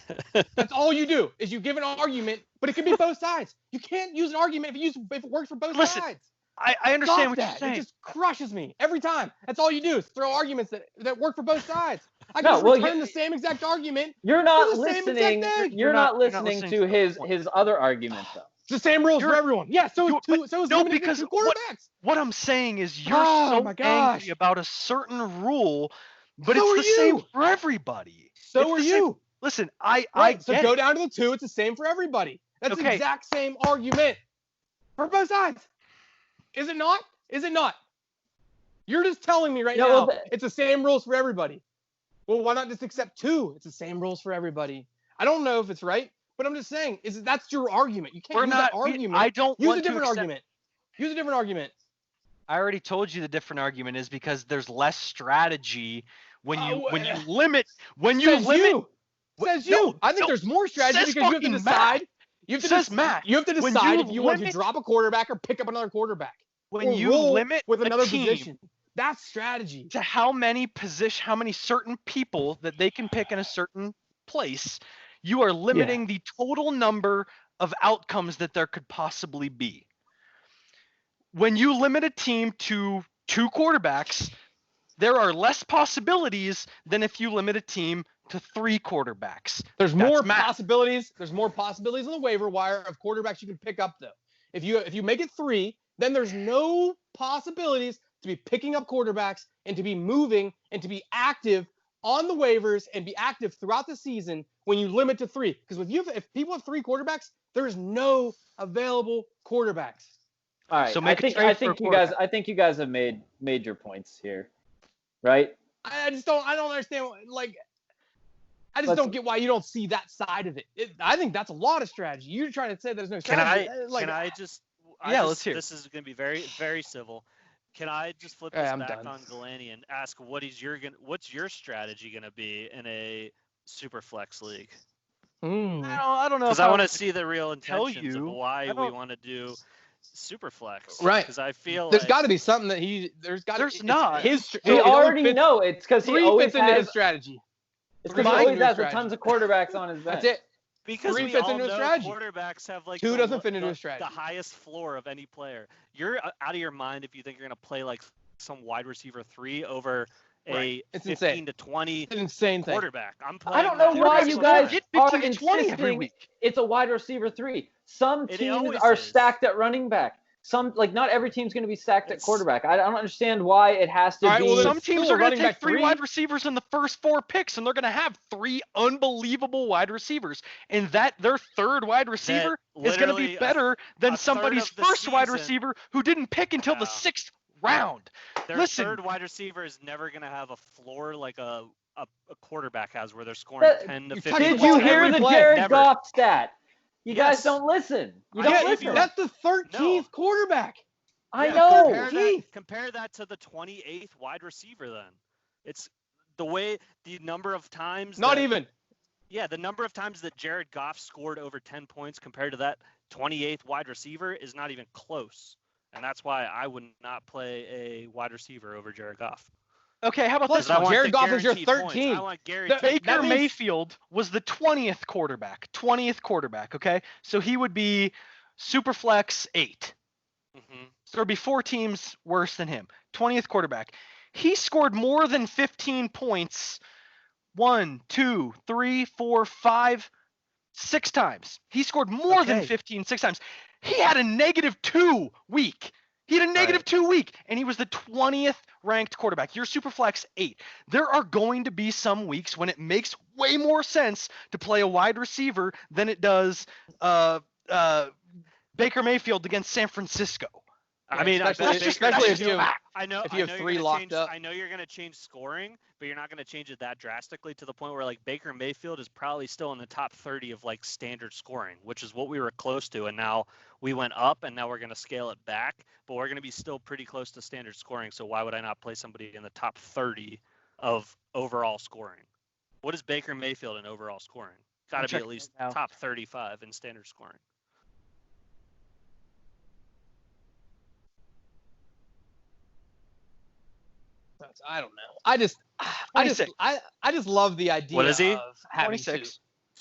C: That's all you do is you give an argument, but it can be both sides. You can't use an argument if it works for both sides.
B: I understand
C: Stop
B: what
C: that.
B: you're saying.
C: It just crushes me every time. That's all you do is throw arguments that work for both sides. I
A: No,
C: can
A: well,
C: return the same exact argument.
A: You're not
C: It's the same exact
A: listening.
C: thing.
A: You're not
B: you're not
A: listening
B: listening
A: to
B: to the
A: his other argument, though.
C: It's the same rules for
B: You're-
C: everyone. Yeah, so is
B: you're-
C: limited
B: because
C: to 2 quarterbacks.
B: What I'm saying is you're
C: Oh my
B: so
C: gosh.
B: angry about a certain rule, but
C: So are
B: it's the same
C: you.
B: for everybody.
C: So
B: It's
C: are
B: the same-
C: you.
B: Listen, I
C: Right, so
B: get
C: go
B: it.
C: down to the 2. It's the same for everybody. That's the
B: Okay.
C: exact same argument for both sides. Is it not? Is it not? You're just telling me right
A: No,
C: now
A: well,
C: it's the same rules for everybody. Well, why not just accept 2? It's the same rules for everybody. I don't know if it's right, but I'm just saying that's your argument. You can't
B: We're
C: use
B: not.
C: that argument.
B: I don't
C: use
B: want
C: a different
B: to accept,
C: argument. Use a different argument.
B: I already told you the different argument is because there's less strategy when you
C: Says
B: limit.
C: Says you.
B: No,
C: I think
B: no.
C: there's more strategy
B: Says
C: because you have to
B: fucking
C: decide.
B: Matt.
C: You have to
B: Says Matt.
C: You have to
B: When
C: decide
B: you
C: if you want to
B: limit-
C: drop a quarterback or pick up another quarterback.
B: When
C: or
B: you
C: roll
B: limit
C: with
B: a
C: another
B: team
C: position. That's strategy.
B: to how many certain people that they can pick in a certain place, you are limiting the total number of outcomes that there could possibly be. When you limit a team to 2 quarterbacks, there are less possibilities than if you limit a team to 3 quarterbacks.
C: There's
B: That's
C: more
B: math.
C: possibilities. There's more possibilities on the waiver wire of quarterbacks you can pick up though. If you make it 3, then there's no possibilities to be picking up quarterbacks and to be moving and to be active on the waivers and be active throughout the season when you limit to 3. Because if people have 3 quarterbacks, there's no available quarterbacks.
A: All right.
B: So
A: I think you guys have made your points here, right?
C: I don't understand. I just don't get why you don't see that side of it. I think that's a lot of strategy. You're trying to say there's no strategy.
B: Let's hear it.
D: This is going to be very, very civil. Can I just flip this
C: I'm
D: back
C: done.
D: on Ghilani and ask what's your strategy going to be in a super flex league?
B: I don't know.
D: Because I want to see the real intentions of why we
B: don't-
D: want to do Superflex.
C: Right.
D: Because I feel
C: There's
D: like
C: got to be something that
B: There's not.
A: We already know it's because he always
C: fits into
A: has.
C: his strategy.
A: It's because he
C: Three
A: always
C: fits
A: has
C: into his
A: tons of quarterbacks on his bench.
C: That's it.
D: because
C: Three
D: we
C: fits
D: all
C: into a
D: know
C: strategy.
D: quarterbacks have like
C: Two doesn't fit into a
D: the
C: strategy.
D: highest floor of any player. You're out of your mind if you think you're going to play like some wide receiver 3 over a
C: It's
D: 15
C: insane.
D: to 20
C: It's an insane thing.
D: quarterback. I'm playing.
A: I don't know why
B: Quarterbacks
A: you
B: don't
A: guys
B: get
A: are
B: 15 to 20 every
A: insisting
B: week.
A: it's a wide receiver 3. Some
D: It
A: teams
D: always
A: are
D: is.
A: stacked at running back. Some not every team's going to be stacked at
D: It's-
A: quarterback. I don't understand why it has to
C: All right,
A: be.
C: well, then
B: Some teams
C: still
B: are going to
C: running
B: take
C: back
B: 3
C: 3.
B: wide receivers in the first 4 picks, and they're going to have 3 unbelievable wide receivers, and that their third wide receiver is going to be
D: literally
B: better than
D: a third
B: somebody's
D: of the
B: first wide
D: season-
B: receiver who didn't pick until the
D: Wow.
B: 6th round.
D: Their
B: Listen.
D: third wide receiver is never going to have a floor like a quarterback has, where they're scoring
A: That-
D: 10 to
C: you're
D: 15.
C: touching
A: Did you
C: Well,
A: hear
C: every
A: the
C: play,
A: Jared
D: never.
A: Goff stat? You guys
D: Yes.
A: don't listen. You
D: I
A: don't
D: gave
A: listen.
D: you-
C: That's the 13th
D: No.
C: quarterback.
A: I
D: Yeah,
A: know.
D: Compare that to the 28th wide receiver then. It's the number of times
C: Not
D: that-
C: even.
D: Yeah, the number of times that Jared Goff scored over 10 points compared to that 28th wide receiver is not even close. And that's why I would not play a wide receiver over Jared Goff.
B: Okay, how about
C: Plus,
B: this?
D: I want
C: Jared
D: the
C: Goff is your
D: guaranteed points.
C: 13.
D: I want guaranteed
B: Baker
C: that means-
B: Mayfield was the 20th quarterback. 20th quarterback, okay? So he would be Superflex 8.
D: Mm-hmm.
B: So there'd be 4 teams worse than him. 20th quarterback. He scored more than 15 points 1, 2, 3, 4, 5, 6 times. He scored more than
D: Okay.
B: 15 6 times. He had a -2 week. He had a -2 week, and he was the 20th ranked quarterback. You're Superflex 8. There are going to be some weeks when it makes way more sense to play a wide receiver than it does Baker Mayfield against San Francisco.
D: I mean,
C: especially if you have
D: I know
C: if you have
D: you're
C: 3
D: gonna
C: locked
D: change,
C: up.
D: I know you're going to change scoring, but you're not going to change it that drastically to the point where like Baker Mayfield is probably still in the top 30 of like standard scoring, which is what we were close to, and now we went up, and now we're going to scale it back, but we're going to be still pretty close to standard scoring. So why would I not play somebody in the top 30 of overall scoring? What is Baker Mayfield in overall scoring? Got to be at least
A: right now.
D: top 35 in standard scoring.
C: I don't know. I just love the idea
D: What is he?
C: of having
B: 26.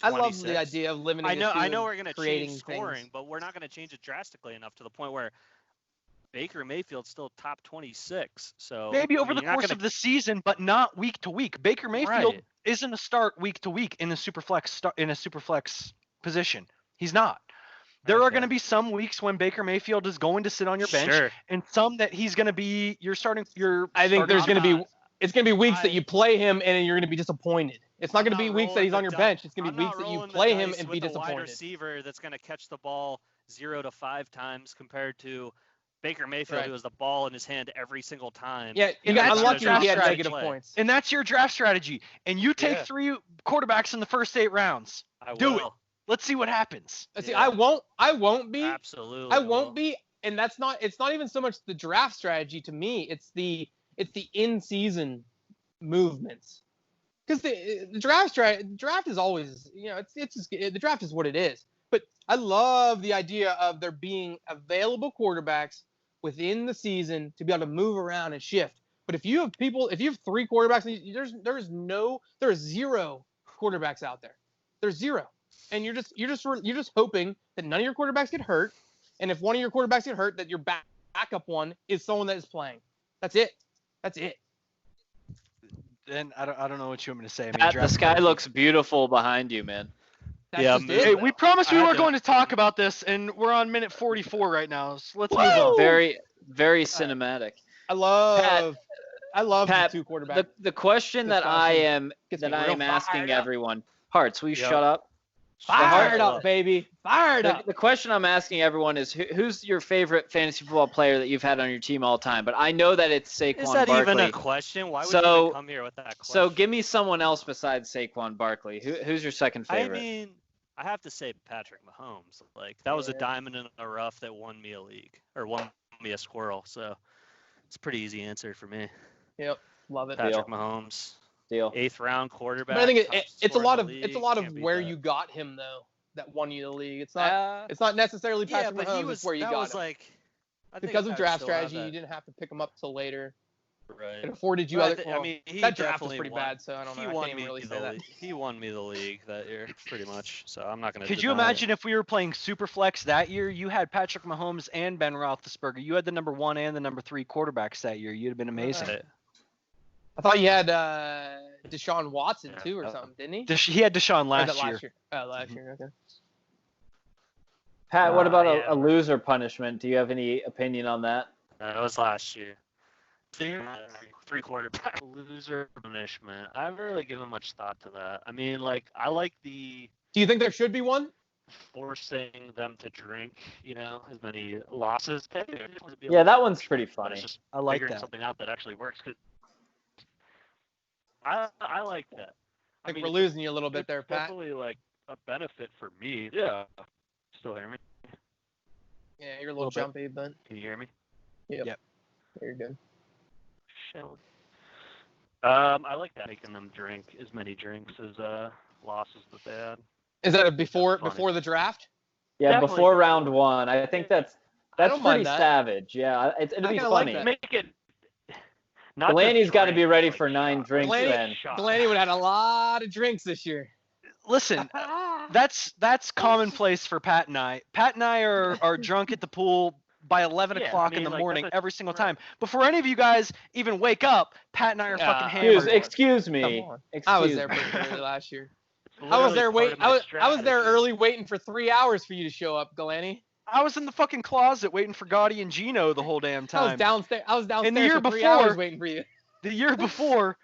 C: 2. I love
D: 26.
C: the idea of limiting
D: I know,
C: it to
D: I know we're going to
C: creating
D: change scoring,
C: things.
D: but we're not going to change it drastically enough to the point where Baker Mayfield's still top 26. So
B: Maybe over the
D: you're not
B: course
D: gonna-
B: of the season, but not week to week. Baker Mayfield
D: Right.
B: isn't a start week to week in a superflex position. He's not. There are
D: Okay.
B: going to be some weeks when Baker Mayfield is going to sit on your bench,
D: Sure.
B: and some that he's going to be
C: I think there's going to be it's going to be weeks that
D: I-
C: you play him and you're going to be disappointed. It's not
D: I'm
C: going to be weeks that
D: rolling
C: he's
D: the
C: on your
D: di-
C: bench. It's going to
D: I'm
C: be
D: not
C: weeks that you
D: rolling the
C: play him
D: dice
C: and
D: with
C: be
D: a wide
C: disappointed.
D: receiver that's going to catch the ball 0 to 5 times compared to Baker Mayfield,
C: Right.
D: who has the ball in his hand every single time.
C: Yeah, you
B: And
C: got
B: that's
C: unlucky
B: your
C: he had
B: draft
C: negative
D: strategy.
C: points.
B: and that's your draft strategy. And you take
D: Yeah.
B: 3 quarterbacks in the first 8 rounds.
D: I
B: Do it.
D: will.
B: Let's see what happens.
C: See,
D: Yeah.
C: I won't be.
D: Absolutely.
C: I
D: will.
C: won't be, and it's not even so much the draft strategy to me. It's the in-season movements. Because the draft is always, it's just, the draft is what it is. But I love the idea of there being available quarterbacks within the season to be able to move around and shift. But if you have 3 quarterbacks, there are 0 quarterbacks out there. There's 0, and you're just hoping that none of your quarterbacks get hurt, and if one of your quarterbacks get hurt, that your backup one is someone that is playing. That's it.
B: And I don't know what you want me to say. I mean,
A: Pat, the
B: draft
A: sky
B: strategy.
A: looks beautiful behind you, man.
C: That's
D: Yeah,
C: just
D: man.
B: Hey,
C: it.
B: we promised we
D: I had
B: were
D: to-
B: going to talk about this, and we're on minute 44 right now. So let's move on.
A: Very, very cinematic.
C: I love
A: Pat,
C: the 2 quarterbacks.
A: The question that I am
C: Gets me real
A: asking
C: fired up.
A: everyone, Hartz, will you
D: Yep.
A: shut up?
C: Fired up, baby. Fired up.
A: The question I'm asking everyone is who's your favorite fantasy football player that you've had on your team all time? But I know that it's Saquon
D: Is that
A: Barkley.
D: even a question? Why would
A: So-
D: you even come here with that question?
A: So give me someone else besides Saquon Barkley. Who's your second favorite?
D: I mean, I have to say Patrick Mahomes. Like that was a diamond in the rough that won me a league or won me a squirrel. So it's a pretty easy answer for me.
C: Yep. Love it.
D: Patrick Mahomes.
A: deal.
D: 8th round quarterback.
C: But I think
D: top
C: it's a
D: scorer
C: lot
D: in
C: of
D: the
C: it's a
D: league.
C: lot of
D: Can't beat
C: where
D: that.
C: you got him though that won you the league. It's not necessarily Patrick
D: but
C: Mahomes. It's where you
D: that
C: got
D: was
C: him.
D: like I think
C: Because of
D: I'd
C: draft
D: still have
C: strategy, you
D: that.
C: didn't have to pick him up till later.
D: Right.
C: It afforded you
D: But
C: other.
D: I mean, he
C: that draft was
D: definitely
C: pretty
D: won.
C: bad, so I don't know.
D: He
C: I
D: won
C: can't even
D: me
C: really
D: the
C: say that.
D: He won me the league that year, pretty much. So I'm not gonna.
B: Could you
D: deny it.
B: imagine if we were playing Superflex that year? You had Patrick Mahomes and Ben Roethlisberger. You had the number 1 and the number 3 quarterbacks that year. You'd have been amazing.
D: Right.
C: I thought you had Deshaun Watson too, or something, didn't he?
B: He had Deshaun
C: Or
B: last
C: was that
B: year.
C: Oh, last year. Okay.
A: Pat, what about
D: yeah.
A: a loser punishment? Do you have any opinion on that?
D: That was last year. 3 quarterback loser punishment. I haven't really given much thought to that. I mean, like, I like the
C: Do you think there should be one?
D: forcing them to drink, as many losses.
A: Yeah, that one's pretty
D: But
A: funny.
D: it's just
B: I like
D: figuring
B: that.
D: something out that actually works. 'Cause I like that.
C: I think
D: mean,
C: we're
D: it's
C: losing you a little bit there,
D: it's
C: Pat.
D: definitely like a benefit for me. Yeah. Still hear me?
C: Yeah, you're a little
B: Little
C: jumpy, but
D: Can you hear me?
B: Yep.
C: you're good.
D: Shit. I like that, making them drink as many drinks as losses that they had.
C: Is that before
D: funny.
C: the draft?
A: Yeah,
D: Definitely
A: before
D: before.
A: round 1. I think that's
C: don't mind
A: pretty
C: that.
A: savage. Yeah, it'll
C: I
A: be
C: kinda like
A: funny.
C: that.
D: Make it. Not
A: Ghilani's
D: just
A: got to be
D: drinks,
A: ready
D: like
A: for 9
D: shots.
A: drinks
C: Ghilani-
A: then.
D: Shots.
C: Ghilani would have had a lot of drinks this year.
B: Listen, that's commonplace for Pat and I. Pat and I are drunk at the pool by 11
D: Yeah,
B: o'clock
D: I mean,
B: in the
D: like,
B: morning
D: that's
B: every single
D: right.
B: time. Before any of you guys even wake up, Pat and I are fucking
C: Excuse-
B: hammered.
A: Excuse me.
C: Come on.
A: Excuse
C: I was there
A: me.
C: pretty early last year.
D: It's
C: I was
D: literally
C: there
D: part
C: wait.
D: of my
C: I was there
D: strategy.
C: early, waiting for 3 hours for you to show up, Ghilani.
B: I was in the fucking closet waiting for Gotti and Gino the whole damn
C: I was
B: time.
C: downstairs. I was downstairs
B: year
C: for 3
B: before-
C: hours waiting for you.
B: The year before,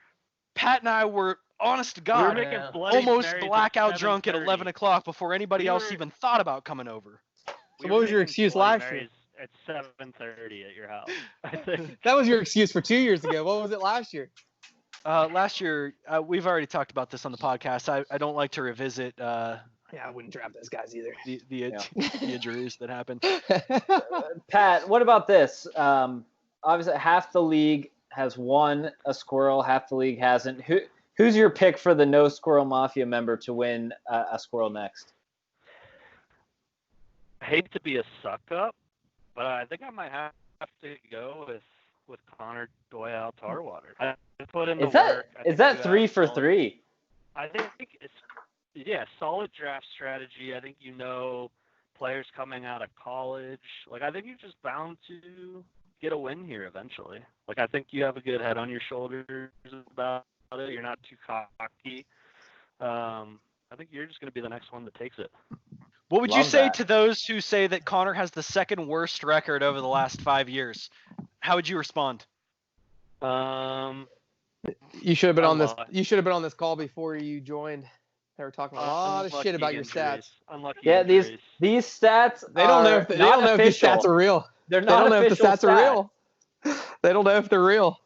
B: Pat and I were, honest to
D: We were
B: God,
D: making
C: Yeah.
D: Bloody
B: almost
D: Marys at
B: blackout drunk at
D: 7:30.
B: 11 o'clock before anybody
D: We
B: else
D: were-
B: even thought about coming over.
C: So
D: We
C: what
D: were
C: was your
D: making
C: excuse
D: Bloody
C: last year?
D: Marys at 7:30 at your house. I think.
C: That was your excuse for 2 years ago. What was it last year?
B: Last year, we've already talked about this on the podcast. I don't like to revisit
C: Yeah, I wouldn't draft those guys either.
B: the
A: Yeah.
B: the injuries that happened.
A: Pat, what about this? Obviously, half the league has won a squirrel, half the league hasn't. Who's your pick for the No Squirrel Mafia member to win a squirrel next?
D: I hate to be a suck up, but I think I might have to go with Connor Tarwater. I put in the
A: Is that
D: work. I think
A: that
D: you
A: 3
D: have
A: for
D: solid-
A: 3?
D: I think it's solid draft strategy. I think players coming out of college. Like, I think you're just bound to get a win here eventually. Like, I think you have a good head on your shoulders about it. You're not too cocky. I think you're just going to be the next one that takes it.
B: What would you
A: Love
B: say
A: that.
B: to those who say that Connor has the second worst record over the last 5 years? How would you respond?
C: You should have been on this.
D: Unlucky.
C: You should have been on this call before you joined. They were talking a lot of shit about your stats.
D: Unlucky
A: Yeah,
D: injuries.
A: these stats
C: They don't know
A: are
C: if they
A: not
C: don't know if these
A: official.
C: stats are real.
A: They're
C: They
A: not
C: don't know if the
A: official
C: stats are real. They don't know if they're real.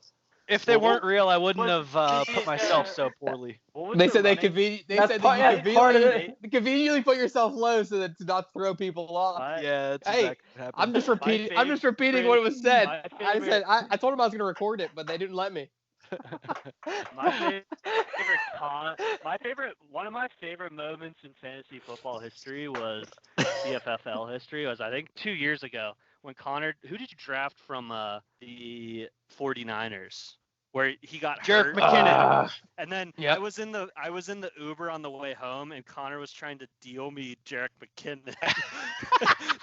B: If they
D: Well,
B: weren't real, I wouldn't
D: what-
B: have put myself so poorly.
D: What was
C: They
D: the
C: said they
D: running-
C: conven- They
A: That's
C: said
A: part-
C: that you
A: yeah, part of
C: conveniently put yourself low so that to not throw people off.
B: Yeah, that's
C: Hey,
B: exactly what happened.
C: I'm just repeating. I'm just repeating what was said.
D: my
C: I
D: favorite-
C: said I told them I was going to record it, but they didn't let me.
D: One of my favorite moments in fantasy football history was BFFL history. Was I think 2 years ago when Connor, who did you draft from the 49ers, where he got
B: Jerick
D: hurt?
B: McKinnon.
D: And then
C: Yep.
D: I was in the Uber on the way home, and Connor was trying to deal me Jerick McKinnon,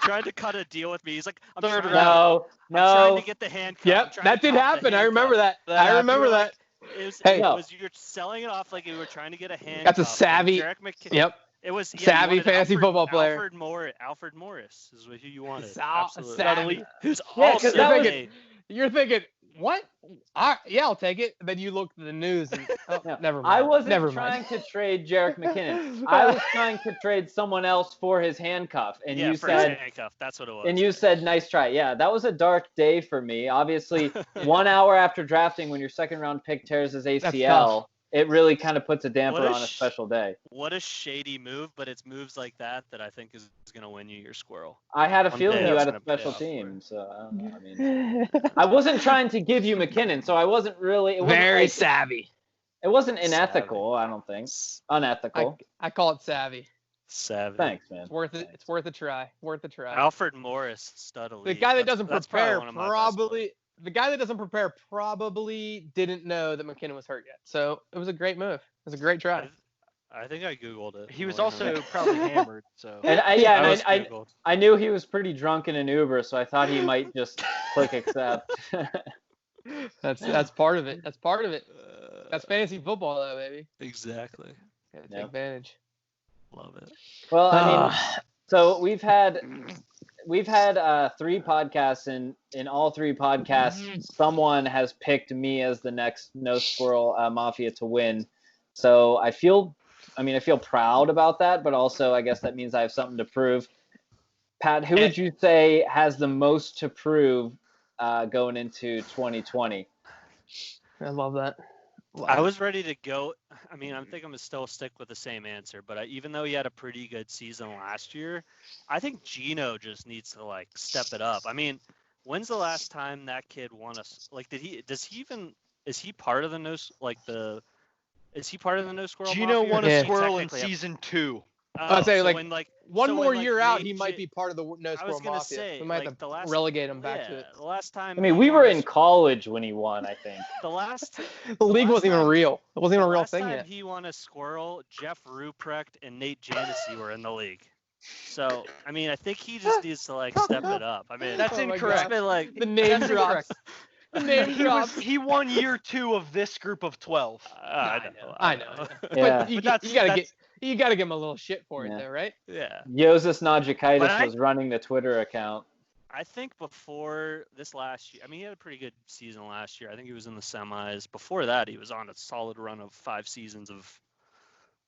D: trying to cut a deal with me. He's like, I'm trying,
A: No,
D: I'm trying
A: no.
D: to get the handcuff.
C: Yep,
D: I'm trying
C: that
D: to
C: did
D: pop the
C: happen. I remember
D: handcuff.
C: that. I remember
D: You were
C: that.
D: It was,
C: Hey.
D: it
A: No.
D: was you're selling it off like you were trying to get a handcuff.
C: That's a
D: and
C: savvy.
D: Jerick McKinnon.
C: Yep.
D: It was you
C: Savvy
D: wanted
C: fantasy football player.
D: Alfred Morris is who you wanted.
C: Sa-
D: Absolutely.
C: savvy.
D: Who's
A: Yeah, 'cause
D: also
A: that was-
D: a-
C: You're thinking, what? Yeah, I'll take it. Then you look at the news and
A: No,
C: never mind.
A: I wasn't
C: never
A: trying
C: mind.
A: to trade Jerick McKinnon. I was trying to trade someone else for his handcuff, and
D: yeah,
A: you
D: for his
A: said,
D: handcuff. That's what it was.
A: and you said, nice try. Yeah, that was a dark day for me. Obviously, 1 hour after drafting, when your second round pick tears his ACL, it really kind of puts a damper
D: What a
A: on a special day.
D: What a shady move, but it's moves like that I think is going to win you your squirrel.
A: I had a
D: One
A: feeling
D: day
A: you
D: it's
A: had a
D: gonna pay
A: special
D: off for
A: team,
D: you.
A: so I don't know. I mean, I wasn't trying to give you McKinnon, so I wasn't really. It wasn't
C: Very
A: like,
C: savvy.
A: It wasn't unethical, I don't think. Unethical.
C: I call it savvy.
D: Savage.
A: Thanks, man.
C: It's worth it. It's worth a try. Worth a try.
D: Alfred Morris, stud elite.
C: The guy that doesn't prepare
D: probably
C: probably didn't know that McKinnon was hurt yet. So it was a great move. It was a great try.
D: I think I googled it.
B: He was also probably hammered. So.
A: And I knew he was pretty drunk in an Uber, so I thought he might just click accept.
C: That's part of it. That's part of it. That's fantasy football, though, baby.
D: Exactly.
C: Gotta take advantage.
D: Love it.
A: Well, I mean, so we've had 3 podcasts, and in all 3 podcasts, someone has picked me as the next No Squirrel Mafia to win. So I feel proud about that, but also I guess that means I have something to prove. Pat, who would you say has the most to prove going into 2020?
C: I love that.
D: I was ready to go. I mean, I think I'm going to still stick with the same answer, but even though he had a pretty good season last year, I think Gino just needs to step it up. I mean, when's the last time that kid won is he part of the is he part of the No Squirrel
B: Gino
D: Mafia?
B: won a squirrel in season 2.
C: I'd say one more
D: when,
C: year out, he might be part of the No Squirrel
D: I was gonna
C: Mafia.
D: say,
C: we might have to relegate him back to it.
D: The last time.
A: I mean, we were in college when he won, I think.
C: The league wasn't even real. It wasn't even a real thing yet.
D: The last time he won a squirrel, Jeff Ruprecht and Nate Janessi were in the league. So, I mean, I think he just needs to step it up. I mean,
B: that's incorrect.
C: The name drops.
B: He won year 2 of this group of 12.
C: I know.
A: Yeah.
C: But you gotta give him a little shit for it, though, right?
D: Yeah.
A: Yosas Najikaitis was running the Twitter account.
D: I think before this last year, I mean, he had a pretty good season last year. I think he was in the semis. Before that, he was on a solid run of 5 seasons of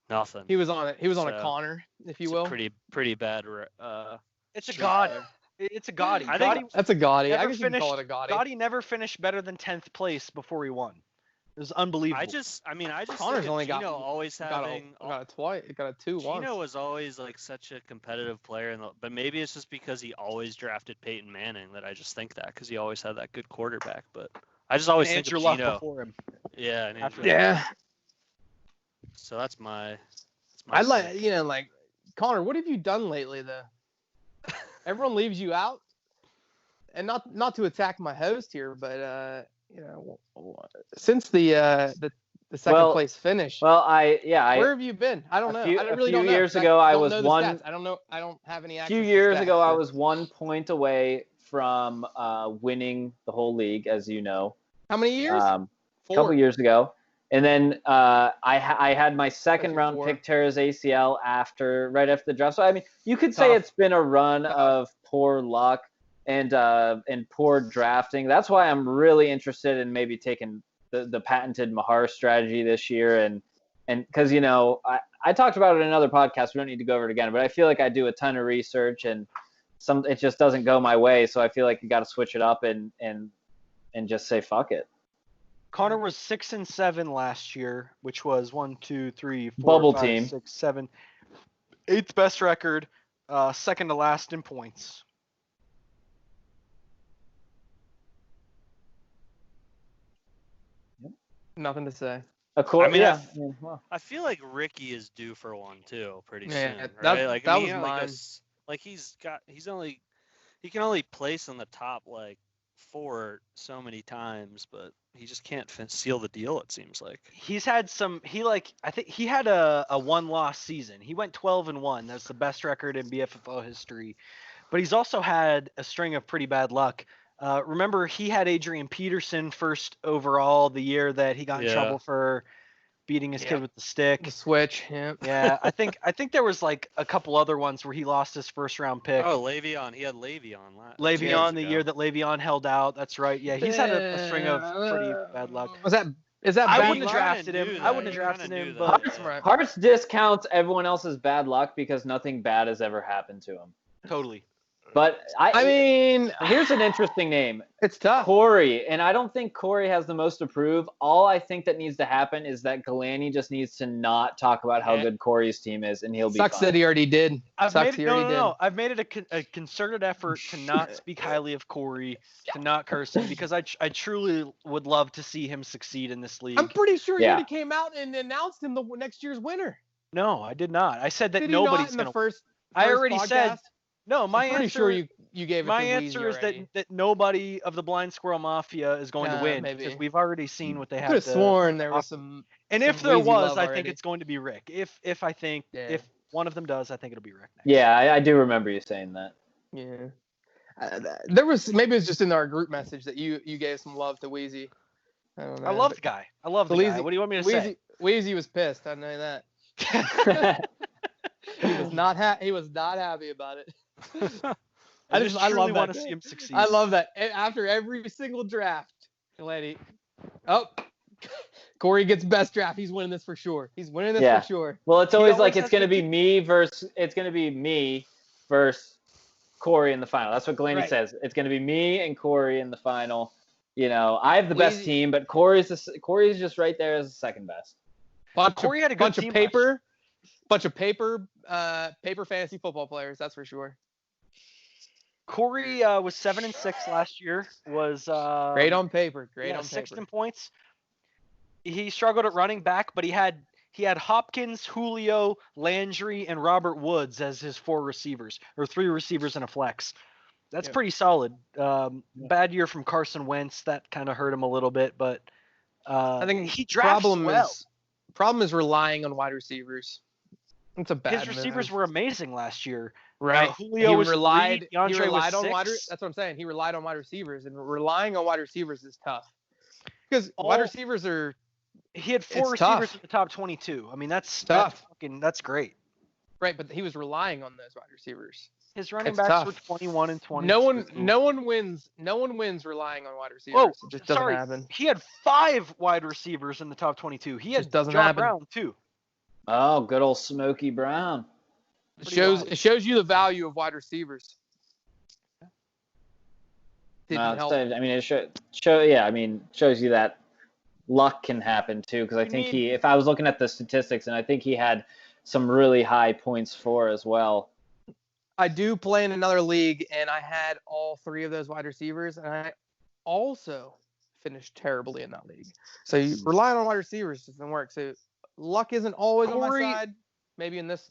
D: nothing.
C: He was on it. He was on a Connor, if you will.
D: Pretty bad.
B: It's a god. It's a Gotti.
C: That's a Gotti. I guess you can call it a Gotti.
B: Gotti never finished better than 10th place before he won. It was unbelievable.
D: I just
C: Connor's only
D: Gino
C: got
D: always having
C: got a 2 once.
D: Gino was always such a competitive player, but maybe it's just because he always drafted Peyton Manning that I just think that because he always had that good quarterback. But I just always think of Gino.
B: Before him.
D: Yeah.
C: Yeah.
D: So that's my.
C: I Connor. What have you done lately, though? Everyone leaves you out, and not to attack my host here, but since the second place finish.
A: Well,
C: where have you been? I don't know. I really don't know.
A: A few years ago, I was one.
C: Stats. I don't know. I don't have any.
A: A few years ago, I was 1 point away from winning the whole league, as you know.
C: How many years?
A: A couple years ago. And then I had my second round pick tear his ACL right after the draft. So I mean, you could say it's been a run of poor luck and poor drafting. That's why I'm really interested in maybe taking the patented Maher strategy this year, and because I talked about it in another podcast. We don't need to go over it again, but I feel like I do a ton of research and it just doesn't go my way. So I feel like you got to switch it up and just say fuck it.
B: Connor was 6-7 last year, which was 1, 2, 3, 4,
A: Bubble
B: 5,
A: team.
B: 6, 7, 8th best record, second to last in points.
C: Nothing to say.
A: Of course,
D: I mean,
A: yeah.
D: I feel like Ricky is due for one too, pretty
C: Yeah,
D: soon.
C: that
D: Right?
C: was mine.
D: He can only place in the top 4 so many times, but he just can't seal the deal. It seems like
B: He's had some. I think he had a 1-loss season. He went 12-1. That's the best record in BFFL history. But he's also had a string of pretty bad luck. Remember, he had Adrian Peterson first overall the year that he got in trouble for beating his kid with the stick.
C: The switch. Yeah.
B: Yeah, I think there was a couple other ones where he lost his first round pick.
D: Oh, Le'Veon. He had Le'Veon.
B: Le'Veon the year that Le'Veon held out. That's right. Yeah, he's had a string of pretty bad luck.
C: Is that
B: I
C: bad
B: wouldn't have
C: luck?
B: drafted him. I wouldn't have drafted him. But
A: Hartz discounts everyone else's bad luck because nothing bad has ever happened to him.
B: Totally.
A: But
C: I mean,
A: here's an interesting name.
C: It's tough.
A: Corey, and I don't think Corey has the most to prove. All I think that needs to happen is that Ghilani just needs to not talk about how good Corey's team is, and he'll be fine.
C: Sucks that he already did.
B: I've made it a concerted effort to not speak highly of Corey, to not curse him, because I truly would love to see him succeed in this league.
C: I'm pretty sure you already came out and announced him the next year's winner.
B: No, I did not. I said that
C: did
B: nobody's
C: going to.
B: I already
C: podcast?
B: said. No, my
C: I'm pretty
B: answer.
C: Sure you gave it
B: my
C: to
B: answer is that nobody of the Blind Squirrel Mafia is going to win, because we've already seen what they have.
C: I could have sworn there was some.
B: And if there was, I think it's going to be Rick. If one of them does, I think it'll be Rick next.
A: Yeah, I do remember you saying that.
C: Yeah. There was, maybe it's just in our group message that you gave some love to Wheezy. I don't know.
B: I love the guy. What do you want me to say?
C: Wheezy was pissed. I know that. He was not happy about it. I love
B: want to see him succeed.
C: I love that. After every single draft, Ghilani. Corey gets best draft. He's winning this for sure. For sure.
A: Well, it's always like it's going to be me versus Corey in the final. That's what Ghilani says. It's going to be me and Corey in the final. I have the best team, but Corey's just right there as the second best.
B: Corey had a good team.
C: Bunch of paper fantasy football players. That's for sure.
B: Corey was 7-6 last year. Was
C: great on paper.
B: Sixth in points. He struggled at running back, but he had Hopkins, Julio, Landry, and Robert Woods as his 4 receivers, or 3 receivers and a flex. That's pretty solid. Bad year from Carson Wentz. That kind of hurt him a little bit, but
C: I think
B: he drafts well.
C: Problem is relying on wide receivers. It's a bad.
B: His receivers were amazing last year.
C: Right.
B: Julio was relied.
C: He relied on wide. That's what I'm saying. He relied on wide receivers, and relying on wide receivers is tough because wide receivers are.
B: He had 4 receivers in the top 22. I mean, that's tough. That's great.
C: Right, but he was relying on those wide receivers.
B: His running backs were 21 and 20.
C: No one wins relying on wide receivers. It just doesn't happen.
B: He had 5 wide receivers in the top 22. He had John Brown too.
A: Oh, good old Smokey Brown.
C: It shows you the value of wide receivers.
A: Help. I mean, shows you that luck can happen too. Because I think if I was looking at the statistics, and I think he had some really high points for as well.
C: I do play in another league, and I had all 3 of those wide receivers, and I also finished terribly in that league. So you relying on wide receivers doesn't work. So luck isn't always on my side. Maybe in this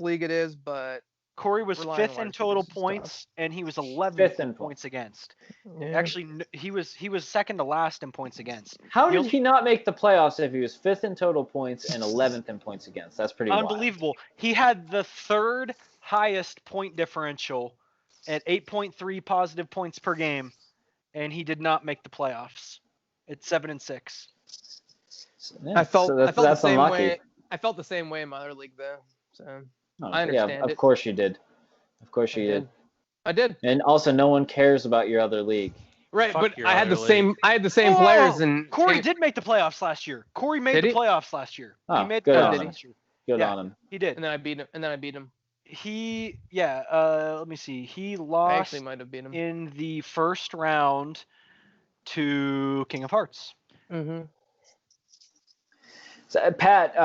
C: league it is, but
B: Corey was 5th in total points, and he was 11th in points against. Yeah. Actually, he was second to last in points against.
A: How did he not make the playoffs if he was 5th in total points and 11th in points against? That's pretty
B: unbelievable.
A: Wild.
B: He had the 3rd highest point differential at 8.3 positive points per game, and he did not make the playoffs. It's 7-6.
A: Yeah, I felt the same way.
C: I felt the same way in my other league though. So I understand.
A: Yeah, of course you did. Of course you did.
C: I did.
A: And also, no one cares about your other league.
C: Right, but I had the same players, and
B: Corey did make the playoffs last year. Corey made the playoffs last year.
A: Oh,
B: he made the playoffs last year.
A: Good on him.
B: He did.
C: And then I beat him.
B: Let me see. He lost.
C: I actually might have beat him
B: in the first round to King of Hearts.
C: Mm-hmm.
A: So, Pat,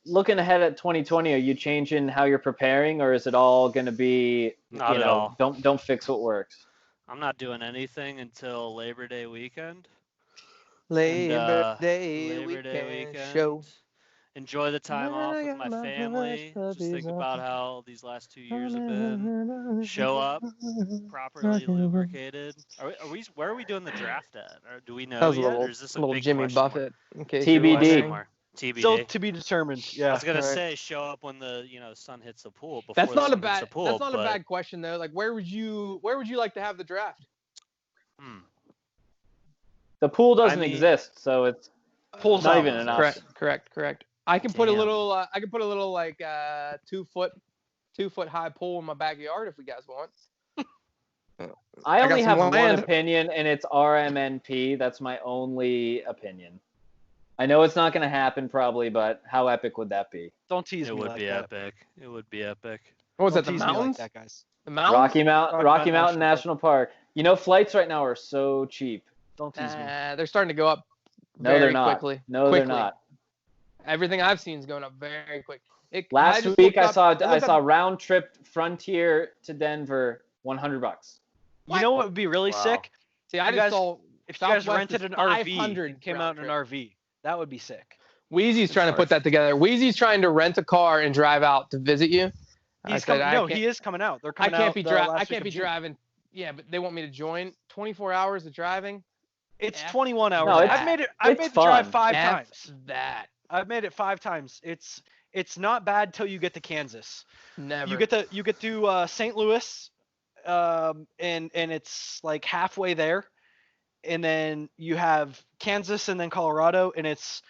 A: looking ahead at 2020, are you changing how you're preparing, or is it all going to be
D: not at all?
A: Don't fix what works.
D: I'm not doing anything until Labor Day weekend.
C: Labor Day weekend show.
D: Enjoy the time off with my family. Just think about how these last 2 years have been. Show up properly lubricated. Where are we doing the draft at? Or do we know yet? Or is this a
C: little
D: big
C: Jimmy Buffett?
A: TBD.
D: TBD.
B: Still to be determined. Yeah.
D: I was gonna say show up when the sun hits the pool.
C: That's not a bad question though. Like where would you like to have the draft?
A: The pool doesn't exist, so it's
B: pool's
A: not even an option.
C: Correct. I can put a little like 2 foot high pool in my backyard if you guys want.
A: I only have one opinion, and it's RMNP. That's my only opinion. I know it's not going to happen probably, but how epic would that be?
B: Don't tease me.
D: It would be epic. It would be epic.
C: What was
B: Don't
C: that? The
B: tease me
C: mountains?
B: like that, guys.
C: The mountains?
A: Rocky Mountain National Park. You know, flights right now are so cheap.
B: Don't tease me.
C: They're starting to go up
A: No,
C: very
A: they're not.
C: quickly.
A: No, they're not.
C: Everything I've seen is going up very quick.
A: Last week I saw round trip Frontier to Denver, $100.
B: You know what would be really sick?
C: See, I just saw
B: if you guys rented an RV and came out in an RV. That would be sick.
C: Wheezy's trying to put that together. Wheezy's trying to rent a car and drive out to visit you.
B: He is coming out. They're coming out.
C: I can't be driving. Yeah, but they want me to join. 24 hours of driving.
B: It's 21 hours.
A: No,
B: I've made the drive 5 times. I've made it 5 times. It's not bad till you get to Kansas.
C: Never.
B: You get to St. Louis, and it's like halfway there, and then you have Kansas and then Colorado, and it's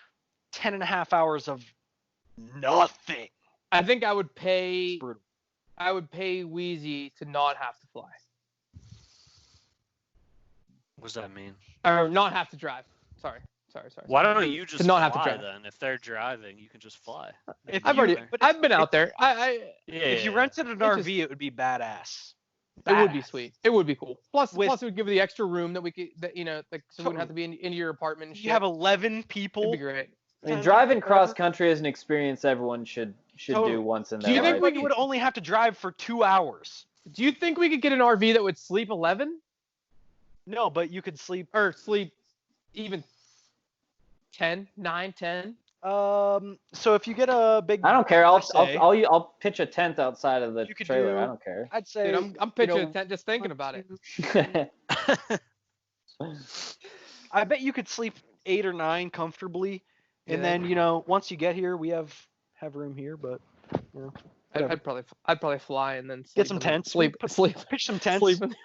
B: 10.5 hours of nothing.
C: I think I would pay Wheezy to not have to fly.
D: What does that mean?
C: Or not have to drive. Sorry.
D: Why don't you just
C: not have to
D: fly
C: drive
D: then? If they're driving, you can just fly.
C: I've been out there.
B: If you rented an RV, it would be badass.
C: It would be sweet. It would be cool. Plus, it would give you the extra room that we could, so we wouldn't have to be into your apartment. And shit.
B: You have 11 people.
C: It'd be great.
A: I mean, driving cross country is an experience everyone should do once in their life.
B: Do you think we would only have to drive for 2 hours?
C: Do you think we could get an RV that would sleep 11?
B: No, but you could sleep
C: even 9, 10.
B: So if you get a big,
A: I don't care. I'll pitch a tent outside of the trailer. I don't care.
B: I'd say
C: I'm pitching a tent just thinking about it.
B: I bet you could sleep 8 or 9 comfortably, and then once you get here, we have room here, but
C: I'd probably fly and then
B: get some tents. Pitch some tents.
C: Sleep in the RV.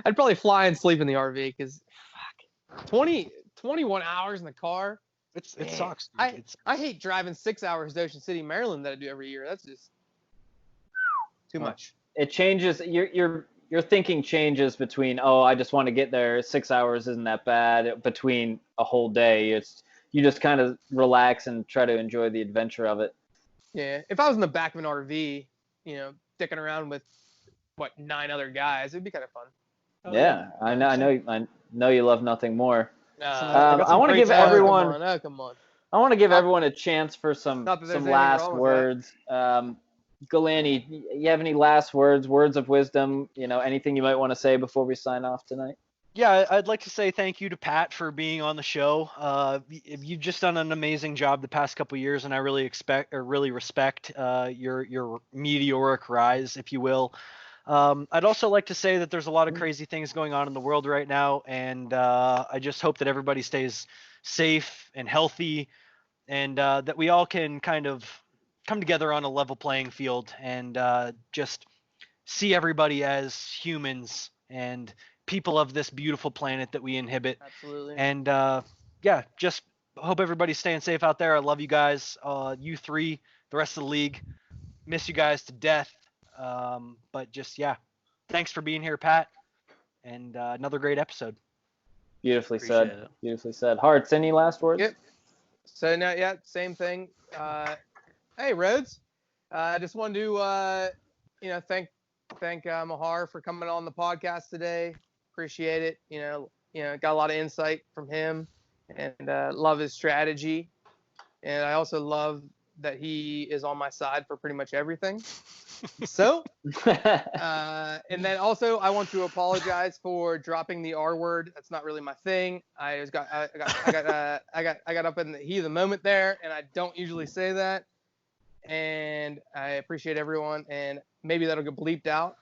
C: I'd probably fly and sleep in the RV because 21 hours in the car.
B: It sucks.
C: I hate driving 6 hours to Ocean City, Maryland that I do every year. That's just too much.
A: It changes. Your thinking changes between, I just want to get there. 6 hours isn't that bad. Between a whole day, you just kind of relax and try to enjoy the adventure of it.
C: Yeah. If I was in the back of an RV, dicking around with 9 other guys, it'd be kind of fun.
A: Yeah, I know you love nothing more.
C: I
A: want to give everyone.
C: Come on.
A: I want to give everyone a chance for some last words. Ghilani, you have any last words of wisdom? Anything you might want to say before we sign off tonight?
B: Yeah, I'd like to say thank you to Pat for being on the show. You've just done an amazing job the past couple of years, and I really respect your meteoric rise, if you will. I'd also like to say that there's a lot of crazy things going on in the world right now, and I just hope that everybody stays safe and healthy, and that we all can kind of come together on a level playing field and just see everybody as humans and people of this beautiful planet that we inhabit.
C: Absolutely.
B: And just hope everybody's staying safe out there. I love you guys, you three, the rest of the league. Miss you guys to death. But just, thanks for being here, Pat, and another great episode.
A: Beautifully said. Beautifully said. Hartz, any last words?
C: Yep. So same thing. Hey, Rhodes. I just wanted to, thank Maher for coming on the podcast today. Appreciate it. Got a lot of insight from him, and love his strategy. And I also love that he is on my side for pretty much everything. So, and then also I want to apologize for dropping the R word. That's not really my thing. I got up in the heat of the moment there, and I don't usually say that. And I appreciate everyone, and maybe that'll get bleeped out.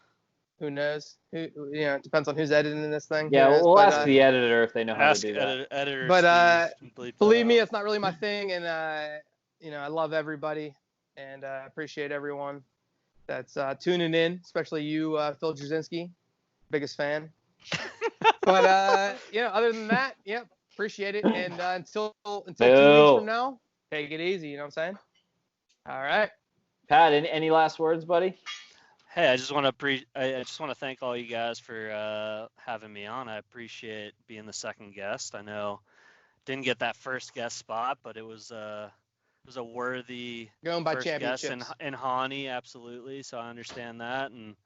C: Who knows? It depends on who's editing this thing.
A: Yeah, we'll ask the editor if they know how to do that.
D: Editor,
C: but believe me, it's not really my thing, and I love everybody, and I appreciate everyone that's tuning in, especially you, Phil Jasinski, biggest fan. But other than that, appreciate it. And until 2 weeks from now, take it easy. You know what I'm saying? All right.
A: Pat, any last words, buddy?
D: Hey, I just want to thank all you guys for having me on. I appreciate being the second guest. I know didn't get that first guest spot, but it was was a worthy
C: going by
D: first guest
C: championships.
D: in Hani, absolutely. So I understand that, and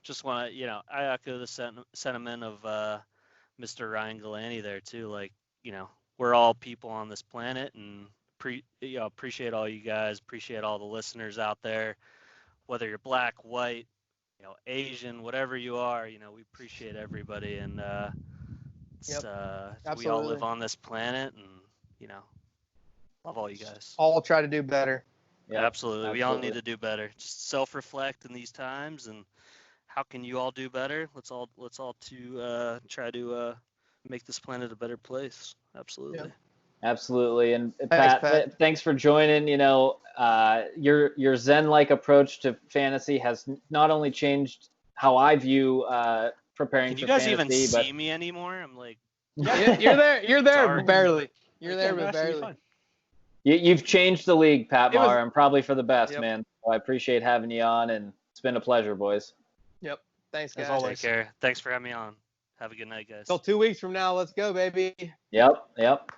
D: just want to, I echo the sentiment of Mr. Ryan Ghilani there too. Like, we're all people on this planet, and appreciate all you guys, appreciate all the listeners out there, whether you're black, white, Asian, whatever you are. We appreciate everybody, and we all live on this planet, and love all you guys.
C: All try to do better.
A: Yep,
D: absolutely. We all need to do better. Just self-reflect in these times, and how can you all do better? Let's all try to make this planet a better place. Absolutely.
C: Yep.
A: Absolutely. And Pat, thanks for joining. Your Zen-like approach to fantasy has not only changed how I view preparing for fantasy. Can you guys
D: even see me anymore? I'm like,
C: yeah, you're there barely. You're there, but barely.
A: You've changed the league, Pat Maher, and probably for the best, man. So I appreciate having you on, and it's been a pleasure, boys.
C: Yep. Thanks, guys.
D: As always. Take care. Thanks for having me on. Have a good night, guys.
C: Till 2 weeks from now, let's go, baby.
A: Yep.